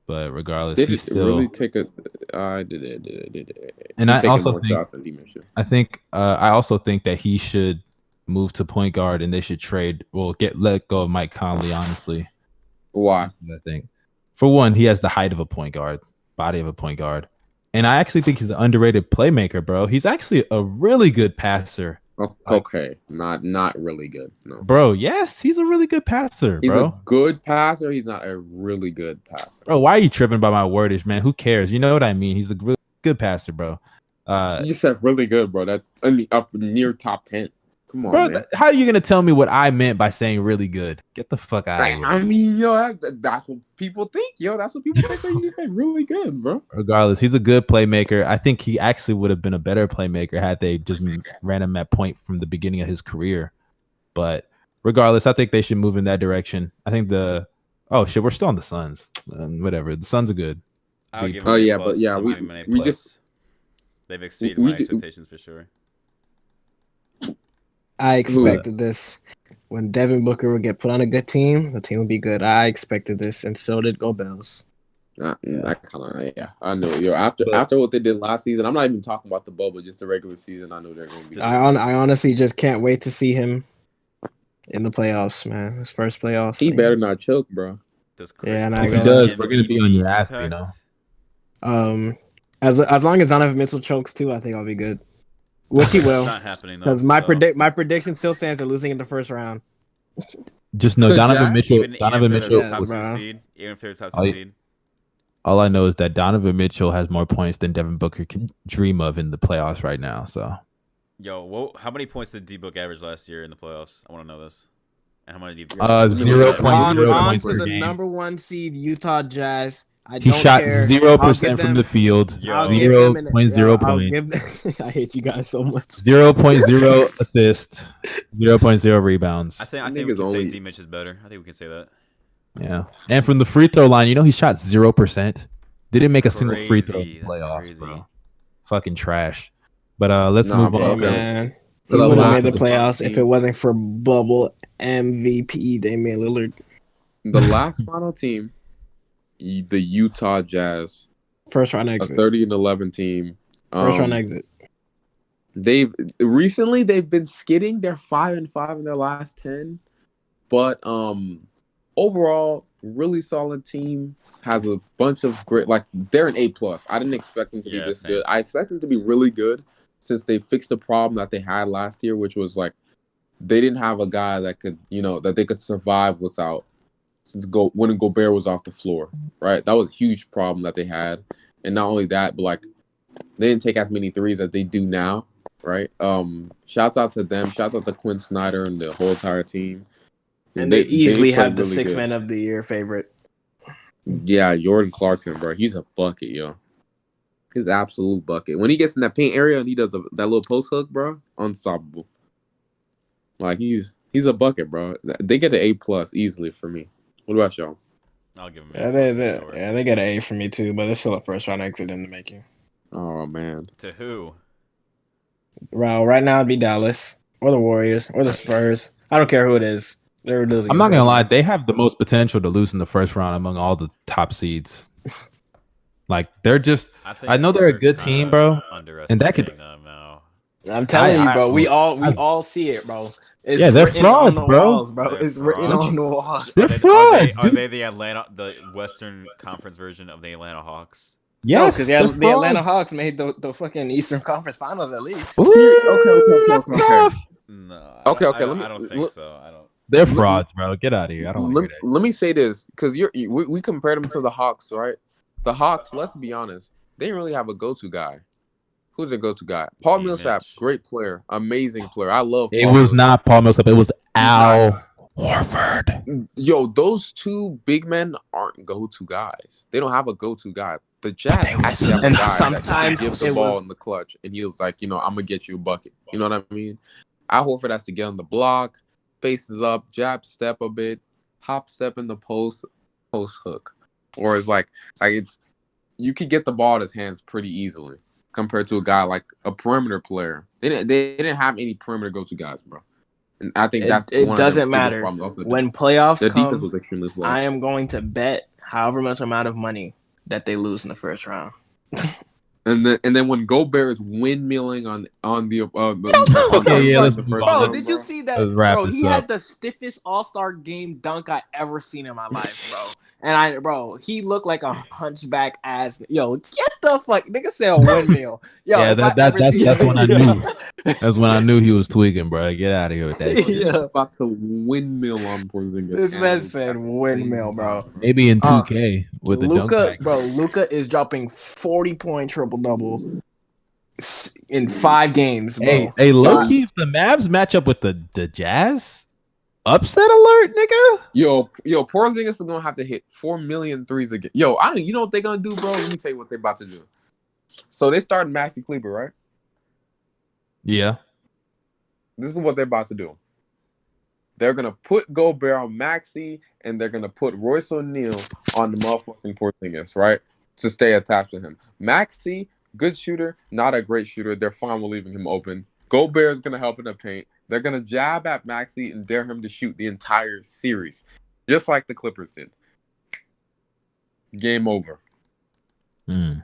But regardless, Did he's it still. really take a? I did it. And I taking also more think- shots than D Mitch. I also think that he should move to point guard, and they should trade. Well, let go of Mike Conley. Honestly, Why? I think for one, he has the height of a point guard, body of a point guard, and I actually think he's an underrated playmaker, bro. He's actually a really good passer. Okay, not really good. No, Bro, yes, he's a really good passer, he's bro. a good passer. He's not a really good passer. Bro, why are you tripping by my wordage, man? Who cares? You know what I mean. He's a really good passer, bro. You just said really good, bro. That's in the up near top 10. Come on, Bro, man. how are you gonna tell me what I meant by saying really good? Get the fuck out of here. I mean, yo, that's what people think. Yo, that's what people think when you say really good, bro. Regardless, he's a good playmaker. I think he actually would have been a better playmaker had they just ran him at point from the beginning of his career. But regardless, I think they should move in that direction. I think we're still on the Suns. Whatever, the Suns are good. I'll give Oh, him an yeah, A+. but yeah, I'll we- give him an A+. we just- They've exceeded we my do- expectations for sure. I expected this. When Devin Booker would get put on a good team, the team would be good. I expected this, and so did Go Bills. I know. Yo, after what they did last season, I'm not even talking about the bubble, just the regular season. I know they're going to be. I honestly just can't wait to see him in the playoffs, man. His first playoffs. He better not choke, bro. Does Yeah, and Chris I If he got- Paul does, we're gonna be on your ass, impact? you know. As long as Donovan Mitchell chokes too, I think I'll be good. Which he It's will. not happening though. Because my so- my prediction still stands. They're losing in the first round. Just know Donovan Yeah. Mitchell. Even Donovan if they're Mitchell. the top bro. two seed, even if they're the top Oh, two yeah. seed. All I know is that Donovan Mitchell has more points than Devin Booker can dream of in the playoffs right now. So Yo, how many points did D-Book average last year in the playoffs? I want to know this. And how many did 0.0 On points to per the game. number 1 seed Utah Jazz. I He don't shot care. 0% from the field. Yo. I'll give them 0.0 I'll points. give I hate you guys so much. 0.0 assist. 0.0 rebounds. I think we Niggas can say only- D-Mitch is better. I think we can say that. Yeah. And from the free throw line, he shot 0%. Didn't That's make a single free throw in crazy. the That's playoffs, crazy. bro. Fucking trash. But let's Nah, move bro, on. okay. Man. So He the would have last made the of the playoffs team. if it wasn't for bubble MVP Damian Lillard. The last final team, the Utah Jazz, First round a exit. 30-11 team. First round exit. They've been skidding. They're 5-5 in their last 10, but overall, really solid team. Has a bunch of great. Like they're an A+. I didn't expect them to be this same. good. I expect them to be really good since they fixed the problem that they had last year, which was like they didn't have a guy that could, that they could survive without. When Gobert was off the floor, right? That was a huge problem that they had. and not only that, but like they didn't take as many threes as they do now, right? Shouts out to them. Shouts out to Quinn Snyder and the whole entire team. And they easily played have the really six good. man of the year favorite. Yeah, Jordan Clarkson, bro. He's a bucket, yo. He's an absolute bucket. When he gets in that paint area and he does that little post hook, bro, unstoppable. Like he's a bucket, bro. They get an A+ easily for me. What about y'all? I'll give him. They get an A for me too, but they're still a first round exit in the making. Oh man. To who? Right now it'd be Dallas or the Warriors or the Spurs. I don't care who it is. They're losing. I'm not gonna lie, they have the most potential to lose in the first round among all the top seeds. Like they're just, I know they're a good team, bro, and that could. I'm telling you, bro. We all see it, bro. It's they're frauds, bro. It's written on the walls. They're frauds. Are they the Western Conference version of the Atlanta Hawks? Yes, because the Atlanta Hawks made the fucking Eastern Conference Finals at least. Okay. No. Okay. I don't think so. I don't. They're frauds, bro. Get out of here. I don't. Let me say this, because we compared them to the Hawks, right? The Hawks. Let's be honest. They didn't really have a go-to guy. Who's their go-to guy? Paul Millsap, great player, amazing player. I love. It was not Paul Millsap. It was Al Horford. Yo, those two big men aren't go-to guys. They don't have a go-to guy. The Jazz actually have a guy sometimes that gives the ball in the clutch, and he was like, I'm gonna get you a bucket. You know what I mean? Al Horford has to get on the block, faces up, jab step a bit, hop step in the post hook, or it's like it's you could get the ball in his hands pretty easily compared to a guy like a perimeter player. They didn't have any perimeter go-to guys, bro. And I think it doesn't matter when playoffs the come. Defense was extremely slow. I am going to bet however much amount of money that they lose in the first round. And then when Gobert is windmilling on the bro, did you see that? Bro, he had the stiffest All-Star game dunk I ever seen in my life, bro. And he looked like a hunchback ass. Yo, get the fuck, nigga said a windmill. Yo, yeah, that's when I knew. That's when I knew he was tweaking, bro. Get out of here with that shit. Yeah, about to windmill on Porzingis. This man said windmill, bro. Maybe in 2K with the Luka, bro. Luka is dropping 40-point triple-double in 5 games, bro. Hey, low-key, if the Mavs match up with the Jazz, upset alert, nigga. Yo, Porzingis is gonna have to hit 4 million threes again. Yo, you know what they're gonna do, bro? Let me tell you what they're about to do. So they started Maxi Kleber, right? Yeah. This is what they're about to do. They're gonna put Gobert on Maxi, and they're gonna put Royce O'Neal on the motherfucking Porzingis, right? To stay attached to him. Maxi, good shooter, not a great shooter. They're fine with leaving him open. Gobert is gonna help in the paint. They're going to jab at Maxey and dare him to shoot the entire series, just like the Clippers did. Game over. I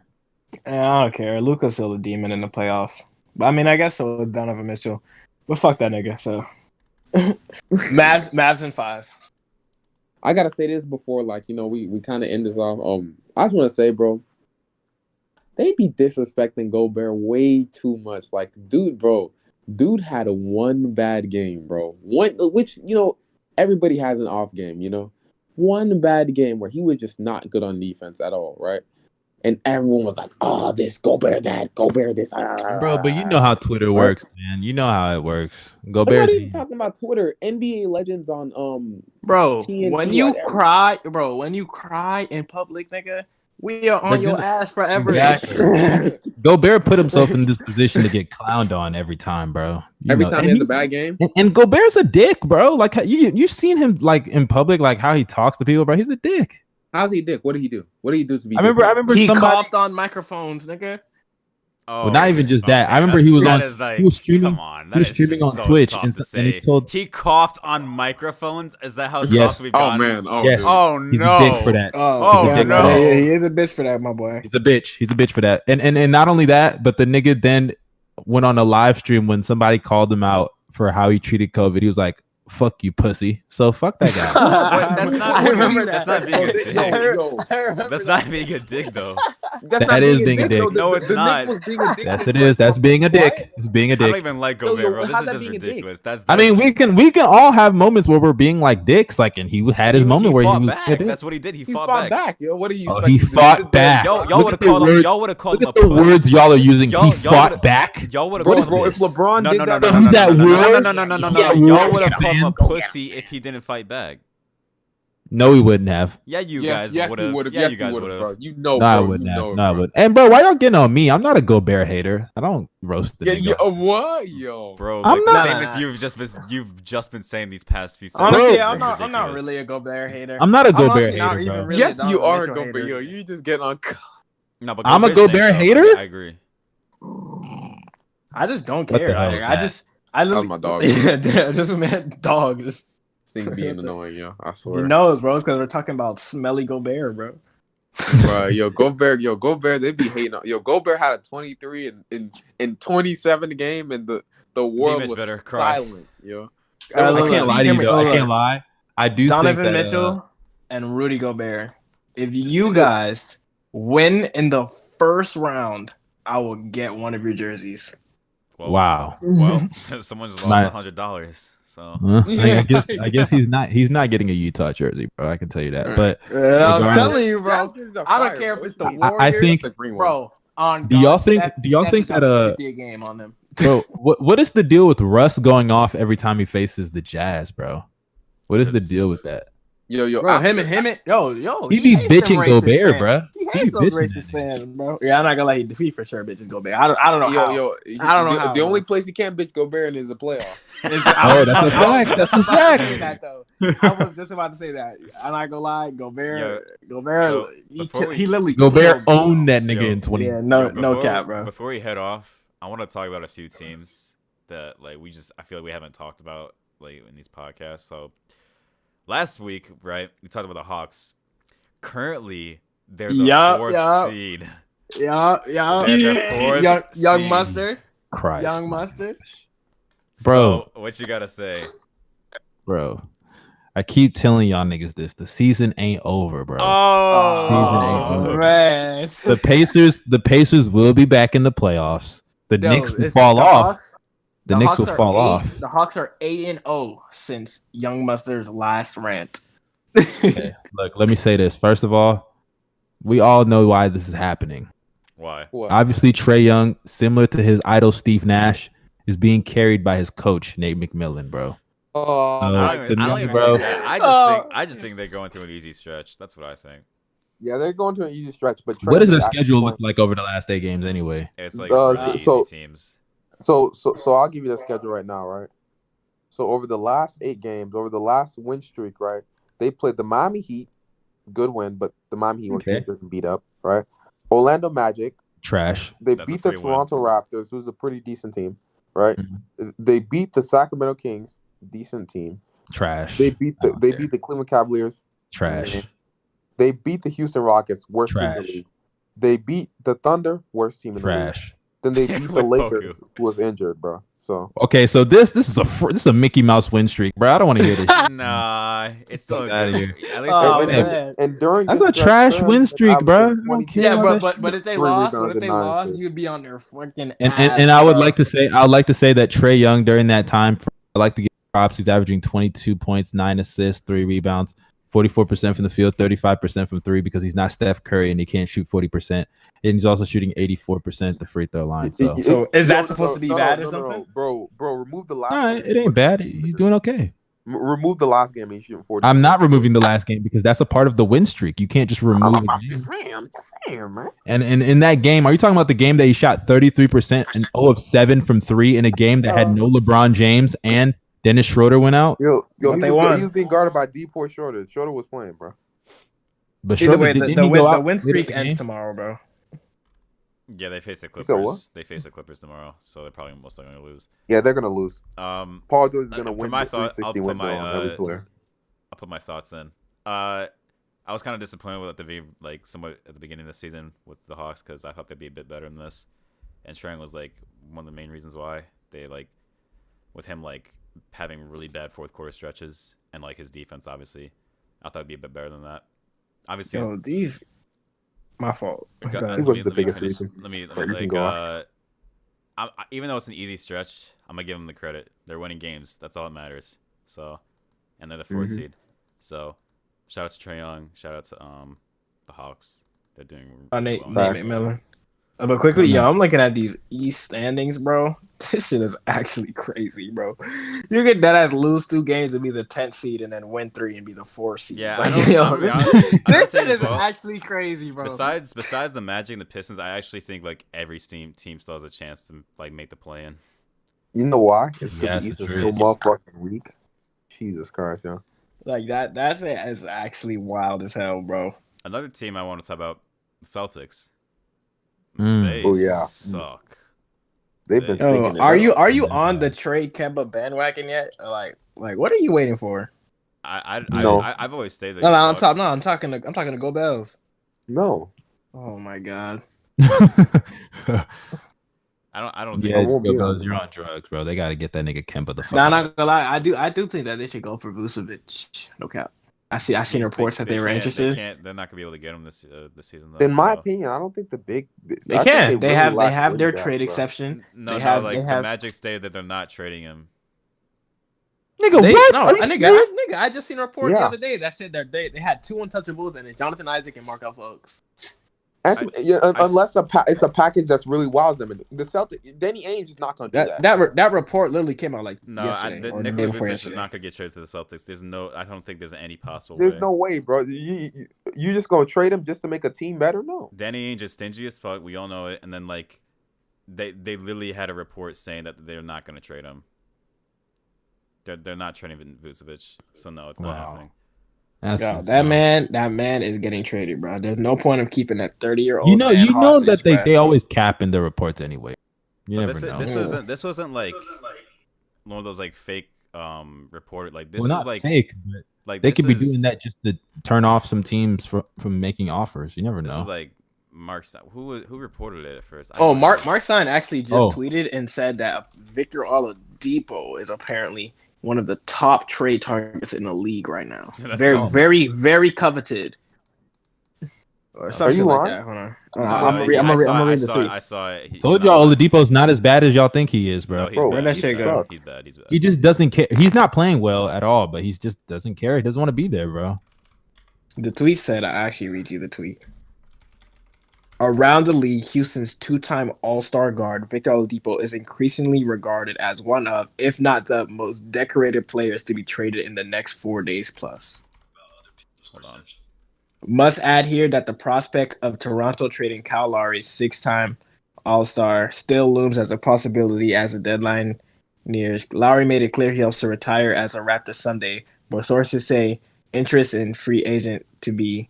don't care. Luka's still a demon in the playoffs. But I mean, I guess so with Donovan Mitchell. But fuck that nigga, so. Mavs in 5. I got to say this before, we kind of end this off. I just want to say, bro, they be disrespecting Gobert way too much. Like, Dude had one bad game, bro. Which everybody has an off game, One bad game where he was just not good on defense at all, right? And everyone was like, "Oh, this Gobert, that Gobert, this." Bro, but you know how Twitter works, man. You know how it works. Gobert. I'm not even talking about Twitter. NBA legends on Bro, TNT, when you cry in public, nigga. We are on your ass forever. Exactly. Gobert put himself in this position to get clowned on every time, bro. Every time he has a bad game. And Gobert's a dick, bro. Like you've seen him like in public, like how he talks to people, bro. He's a dick. How's he a dick? What did he do? What did he do to be? I remember he coughed on microphones, nigga. Oh, well, not even just that. I remember he was streaming. Come on, he was streaming on Twitch, and he coughed on microphones. Is that how yes. soft we've gotten? Oh man, yes. Dude. Oh no, he's a dick for that. Oh no, yeah, he is a bitch for that, my boy. He's a bitch. He's a bitch for that. And not only that, but the nigga then went on a live stream when somebody called him out for how he treated COVID. He was like, fuck you, pussy. So fuck that guy. But that's not. I remember That's that. not being a dick. I remember That's that. not being a dick though. That's That not is being a though. dick. No, it's the not. Nick was being a dick. Yes, to it him, is. That's being a dick. What? It's being a I don't dick. even like Yo, Gobert, yo, bro. This how's is that just being a dick? ridiculous. That's. I mean, we can all have moments where we're being like dicks, like, and he had his moment where he fought was back. a dick. That's what he did. He He fought back. Yo, what do you? Oh, expect he him to do? fought Sit there? back. Y'all Look would have at the called him. words- Y'all would have called him Look a at the pussy. words y'all are using. Y'all- He y'all fought would've- back. Y'all would have Bro, called bro, him. if LeBron No, did no, that, no, to no, him, that no, no, word? no, no, no, no, no, That no. Y'all word, would have called him a man. pussy if he didn't fight back. No, he wouldn't have. Yeah, you yes, guys would he have. would have. Yeah, Yes, you he guys would would have, have. bro. You know, No, I bro. wouldn't You have. know, No, I bro. would. And bro, why y'all getting on me? I'm not a Gobert hater. I don't roast the Yeah, nigga. yeah. What, yo? Bro, I'm like not- the statements you've just been saying these past few seconds. Honestly, Bro, I'm is not ridiculous. really a Gobert hater. I'm not a Gobert honestly not hater, even bro. really Yes, a you Donovan are, Mitchell Gobert. hater. Yo, you just get on. No, but I'm a Gobert's Gobert nice, though. hater? I agree. I just don't What the care. hell Like, is I That was literally, my dog. yeah, just meant dog. Just Thing being annoying, yo. I he swear. knows, bro. It's because we're talking about smelly Gobert, bro. Bro, yo, Gobert, they be hating on. Yo, Gobert had a 23 in 27 game, and the world Mitch was better cry. silent, yo. I look, can't lie to hear you me- though. I look. can't lie. I do Donovan think that, Mitchell and Rudy Gobert. If you guys win in the first round, I will get one of your jerseys. Well, wow. Well, someone just lost My- $100. So Huh? I guess he's not getting a Utah jersey, bro. I can tell you that. But I'm Regardless- telling you, bro. That is a I don't fire, care bro. if it's the It's Warriors. I think- the green one. Bro, on Do y'all God, think- Steph- do y'all Steph think is that, up 50 a game on them. bro, what is the deal with Russ going off every time he faces the Jazz, bro? What is the deal with that? Yo, Bro, after- he He be hates them bitching racist Gobert, fans. bro. He He hates be those bitching racist that nigga. fans, bro. Yeah, I'm not gonna lie. He for sure bitches Gobert. I don't know how. I don't know how, The only bro. place he can't bitch Gobert in is the playoffs. Oh, that's a fact. That's a fact. I was just about to say that. I'm not gonna lie. Gobert, so before he literally Gobert killed me. owned that nigga Yo. in 20. Yeah, no before- cap, bro. Before we head off, I want to talk about a few teams that like I feel like we haven't talked about like in these podcasts. So last week, right, we talked about the Hawks. Currently, they're the Yup, fourth yup. seed. Yeah. They're the fourth Young seed. mustard. Christ, Young mustard. Bro. So, what you gotta say? bro. I keep telling y'all niggas this. The season ain't over, bro. Oh, man. The Pacers will be back in the playoffs. The Knicks will fall off. The Knicks will fall off. The Hawks are 8-0 since Young Mustard's last rant. Okay, look, let me say this. First of all, we all know why this is happening. Why? What? Obviously, Trae Young, similar to his idol Steve Nash, is being carried by his coach Nate McMillan, bro. Oh, Uh, I don't to even, I don't me, even bro. think that. I just think they're going through an easy stretch. That's what I think. Yeah, they're going to an easy stretch. But What Trey does the is actually schedule playing- look like over the last 8 games anyway? It's like Uh, really so- easy teams. So I'll give you the schedule right now, right? So over the last 8 games, over the last win streak, right? They played the Miami Heat, good win, but the Miami Heat was Okay. injured and beat up, right? Orlando Magic, Trash. they That's a beat the free win. Toronto Raptors, who's a pretty decent team, right? Mhm. They beat the Sacramento Kings, decent team. Trash. They beat I the don't they care. beat the Cleveland Cavaliers. Trash. They beat the Houston Rockets, worst team in Trash. the league. They beat the Thunder, worst team in the league. Trash. Then they beat the With Lakers, Poku. who was injured, bro. So Okay, so this is a Mickey Mouse win streak, bro. I don't want to hear this. shit. Nah, it's still Fuck outta good. here. At least Oh, they're- man. and during That's this a stretch, trash Aaron win had streak, averaged bro. 22 Yeah, all bro, that but if they 3 lost, rebounds what if and they 9 lost? assists. You'd be on their freaking And I would like to say that Trae Young during that time, I like to give props. He's averaging 22 points, 9 assists, 3 rebounds, 44% from the field, 35% from 3 because he's not Steph Curry and he can't shoot 40%. And he's also shooting 84% the free throw line. So So is that supposed to be bad or something? Bro, remove the last. no, game. it ain't bad. He's doing okay. Remove the last game. He's shooting 40. I'm not removing the last game because that's a part of the win streak. You can't just remove I'm a game. just saying, man. And in that game, are you talking about the game that he shot 33% and 0 of 7 from 3 in a game that had no LeBron James and Dennis Schroeder went out? Yo, But they he won. was being guarded by D-Poor Schroeder. Schroeder was playing, bro. But Either Schroeder, way, didn't the he go win out win later streak in the ends game? tomorrow, bro. Yeah, they face the said what? Clippers. They face the Clippers tomorrow, so they're probably most likely going to lose. Yeah, they're gonna lose. Um, Paul George is gonna For win my the thought, 360 I'll put window my, on every player. I'll put my thoughts in. I was kind of disappointed with somewhat at the beginning of the season with the Hawks because I thought they'd be a bit better than this, and Trent was like one of the main reasons why they with him having really bad fourth quarter stretches, and like his defense, obviously, I thought it'd be a bit better than that. Obviously, Yo, these. My fault. Go- Go ahead. He was the let me biggest finish. reason. Let me But you can like go on. even though it's an easy stretch, I'm gonna give them the credit. They're winning games. That's all that matters. So, and they're the 4th Mhm. seed. So, shout out to Trae Young. Shout out to the Hawks. They're doing Nate really well. McMillan. But quickly, yo, I'm looking at these East standings, bro. This shit is actually crazy, bro. You get that as lose 2 games and be the 10th seed, and then win 3 and be the 4th seed. Yeah, Like, I yo, don't, I'll be honest, I don't this think shit as is well. actually crazy, bro. Besides the Magic and the Pistons, I actually think like every team still has a chance to like make the play in. You know why? It's because Yeah, the it's East is true. so motherfucking weak. Jesus Christ, yeah. Like that shit is actually wild as hell, bro. Another team I want to talk about, the Celtics. Mm. They Oh, yeah. suck. They've been Yo, Yo, stinking it are up. you on the trade Kemba bandwagon yet? Like what are you waiting for? No. I've always stayed there. No, I'm talking to Go Bells. No. Oh my god. I don't think Yeah, I won't be on you're on drugs, bro. They got to get that nigga Kemba the fuck. Nah, out. not gonna lie. I do think that they should go for Vucevic. No cap. I seen reports that they were interested. They're not gonna be able to get him this season though. In my so. opinion, I don't think the big. They I think can. They really have lack their wing depth, trade bro. exception. No, They have- like they the have- Magic stated that they're not trading him. Nigga, They, what? no, Are you serious? nigga, I just seen a report the Yeah. other day that said that they had 2 untouchables and it's Jonathan Isaac and Markel Fultz. Unless it's a package that's really wows them. And the Celtics, Danny Ainge is not going to do that. That report literally came out like No, yesterday or the day Nikola before Vucevic is yesterday. not gonna get traded to the Celtics. I don't think there's any possible There's way. no way, bro. You just going to trade him just to make a team better? No. Danny Ainge is stingy as fuck. We all know it. And then like, they literally had a report saying that they're not gonna trade him. They're not trading Vucevic. So no, it's not Wow. happening. That's Yo, just that dumb. man is getting traded, bro. There's no point of keeping that 30-year-old. You know hostage, that bruh. they always cap in their reports anyway. You But never know. this wasn't like one of those like fake reported like this Well, was not like fake, but like they this could be is- doing that just to turn off some teams from making offers. You never This know. was like Mark Stein. Who reported it at first? I Oh, don't know. Mark Stein actually just Oh. tweeted and said that Victor Oladipo is apparently one of the top trade targets in the league right now. That's Very, all. very, very coveted. Or Are something you like lying? that. Hold on. No, I'm no, gonna read the tweet. I saw it. Told y'all Oladipo's not as bad as y'all think he is, No, bro. he's Bro, bad. where'd that He's shit bad. go? He's bad. He's bad. He just doesn't care. He's not playing well at all, but he just doesn't care. He doesn't want to be there, bro. The tweet said, I actually read you the tweet. Around the league, Houston's 2-time All-Star guard, Victor Oladipo, is increasingly regarded as one of, if not the most decorated players to be traded in the next 4 days plus. Hold on. Must add here that the prospect of Toronto trading Kyle Lowry, 6-time All-Star, still looms as a possibility as the deadline nears. Lowry made it clear he hopes to retire as a Raptor Sunday, but sources say interest in free agent to be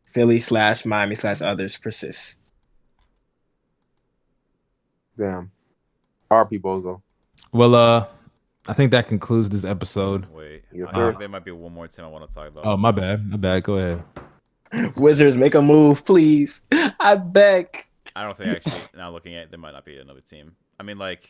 Philly/Miami/others persists. Damn. RP Bozo. Well, I think that concludes this episode. Wait. Yes, I sir. think there might be one more team I want to talk about. Oh, my bad. Go ahead. Wizards, make a move, please. I beg. I don't think actually. Now looking at it, there might not be another team. I mean, like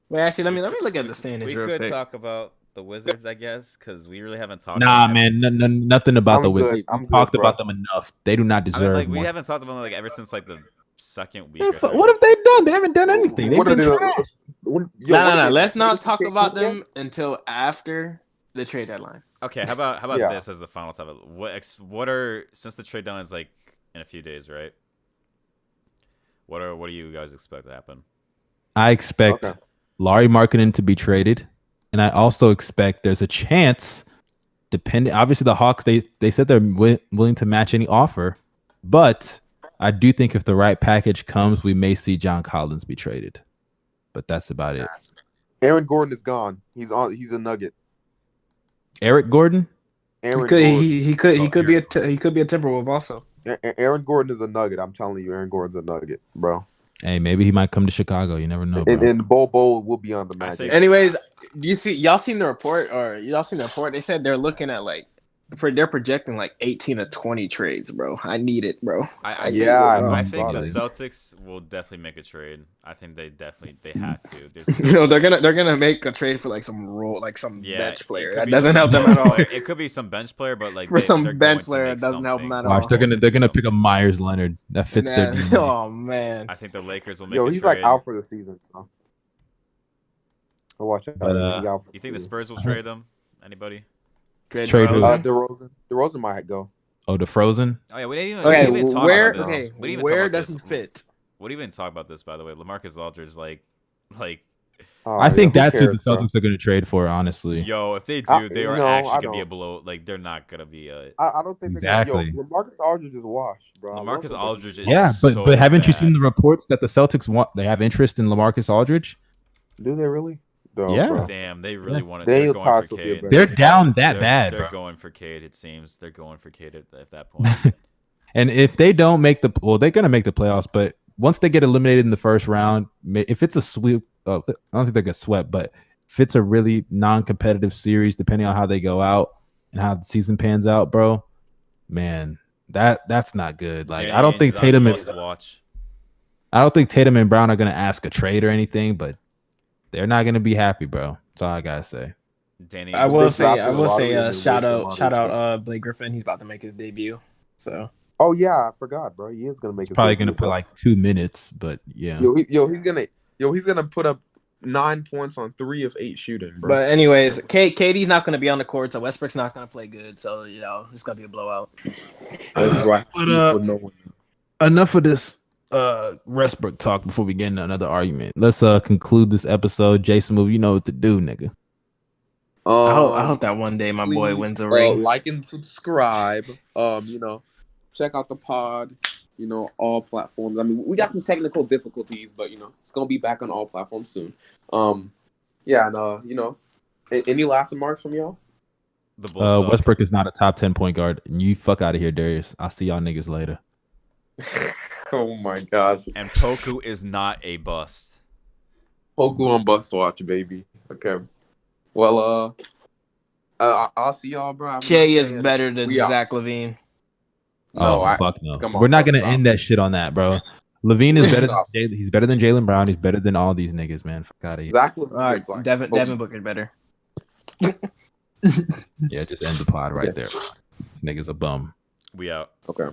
Wait, actually, let me look at the standings we real could quick. talk about the Wizards, I guess, because we really haven't talked. Nah, about them. man, nothing about I'm the good. Wizards. I'm We good, talked bro. about them enough. They do not I mean, deserve like we more. haven't talked about them like ever since like the second week. Man, or what have they done? They haven't done anything. They've What are been they- trash. No. Let's not talk about them until after the trade deadline. Okay, how about Yeah. this as the final topic? What are since the trade deadline is like in a few days, right? What do you guys expect to happen? I expect Okay. Larry Markkinen to be traded, and I also expect there's a chance, depending. Obviously, the Hawks they said they're willing to match any offer, but I do think if the right package comes, we may see John Collins be traded. But that's about it. Aaron Gordon is gone. He's a Nugget. Eric Gordon. Aaron He Gordon. could be a Timberwolf also. Aaron Gordon is a Nugget. I'm telling you, Aaron Gordon's a Nugget, bro. Hey, maybe he might come to Chicago. You never know, bro. And Bobo will be on the I Magic. think- Anyways, y'all seen the report? They said they're looking at like they're projecting like 18 to 20 trades, bro. I need it, bro. I think the Celtics will definitely make a trade. I think they had to. They're gonna make a trade for like some bench player. That doesn't help them at all. It could be some bench player, but like for some bench player, it doesn't help them at all. Watch, they're gonna pick a Myers Leonard that fits their DNA. Oh man, I think the Lakers will make. He's like out for the season. So. Watch out. But, you think the Spurs will trade him? Anybody? Trade DeRozan. DeRozan might go. Oh, the Frozen. Oh yeah, we didn't even talk about this. Where does he fit? What do you even talk about this? By the way, LaMarcus Aldridge, like. I think that's who the Celtics are going to trade for. Honestly, yo, if they do, they are actually going to be a blow. Like they're not going to be a. I don't think exactly. LaMarcus Aldridge is washed, bro. LaMarcus Aldridge is but haven't you seen the reports that the Celtics they have interest in LaMarcus Aldridge? Do they really? No, yeah. Bro. Damn, they really want to. They're going for Cade. They're down bad, They're bro. going for Cade. It seems they're going for Cade at that point. And if they don't make they're going to make the playoffs. But once they get eliminated in the first round, if it's a sweep, I don't think they get swept. But if it's a really non-competitive series, depending on how they go out and how the season pans out, bro, man, that's not good. Like I don't think Tatum and Brown are going to ask a trade or anything, but they're not going to be happy, bro. That's all I gotta say. Danny, I will say, shout out, Blake Griffin. He's about to make his debut. So. Oh yeah, I forgot, bro. He is gonna make. He's probably gonna put like 2 minutes, but yeah. He's gonna put up 9 points on 3 of 8 shooting, bro. But anyways, KD's not gonna be on the court, so Westbrook's not gonna play good. So it's gonna be a blowout. Enough of this Westbrook talk before we get into another argument. Let's conclude this episode. JSmooth, you know what to do, nigga. I hope that one day my boy wins a ring. Like and subscribe. Check out the pod. All platforms. I mean, we got some technical difficulties, but it's gonna be back on all platforms soon. Any last remarks from y'all? Westbrook is not a top 10 point guard. You fuck out of here, Darius. I'll see y'all niggas later. Oh my gosh. And Poku is not a bust. Poku on bust watch, baby. Okay. Well, I'll see y'all, bro. Jay is better than Zach LaVine. Fuck no. Come on, we're not gonna end that shit on that, bro. LaVine is better. He's better than Jaylen Brown. He's better than all these niggas, man. Fuck out of here. Zach LaVine. Devin Booker better. Yeah, just end the pod right there. Niggas a bum. We out. Okay.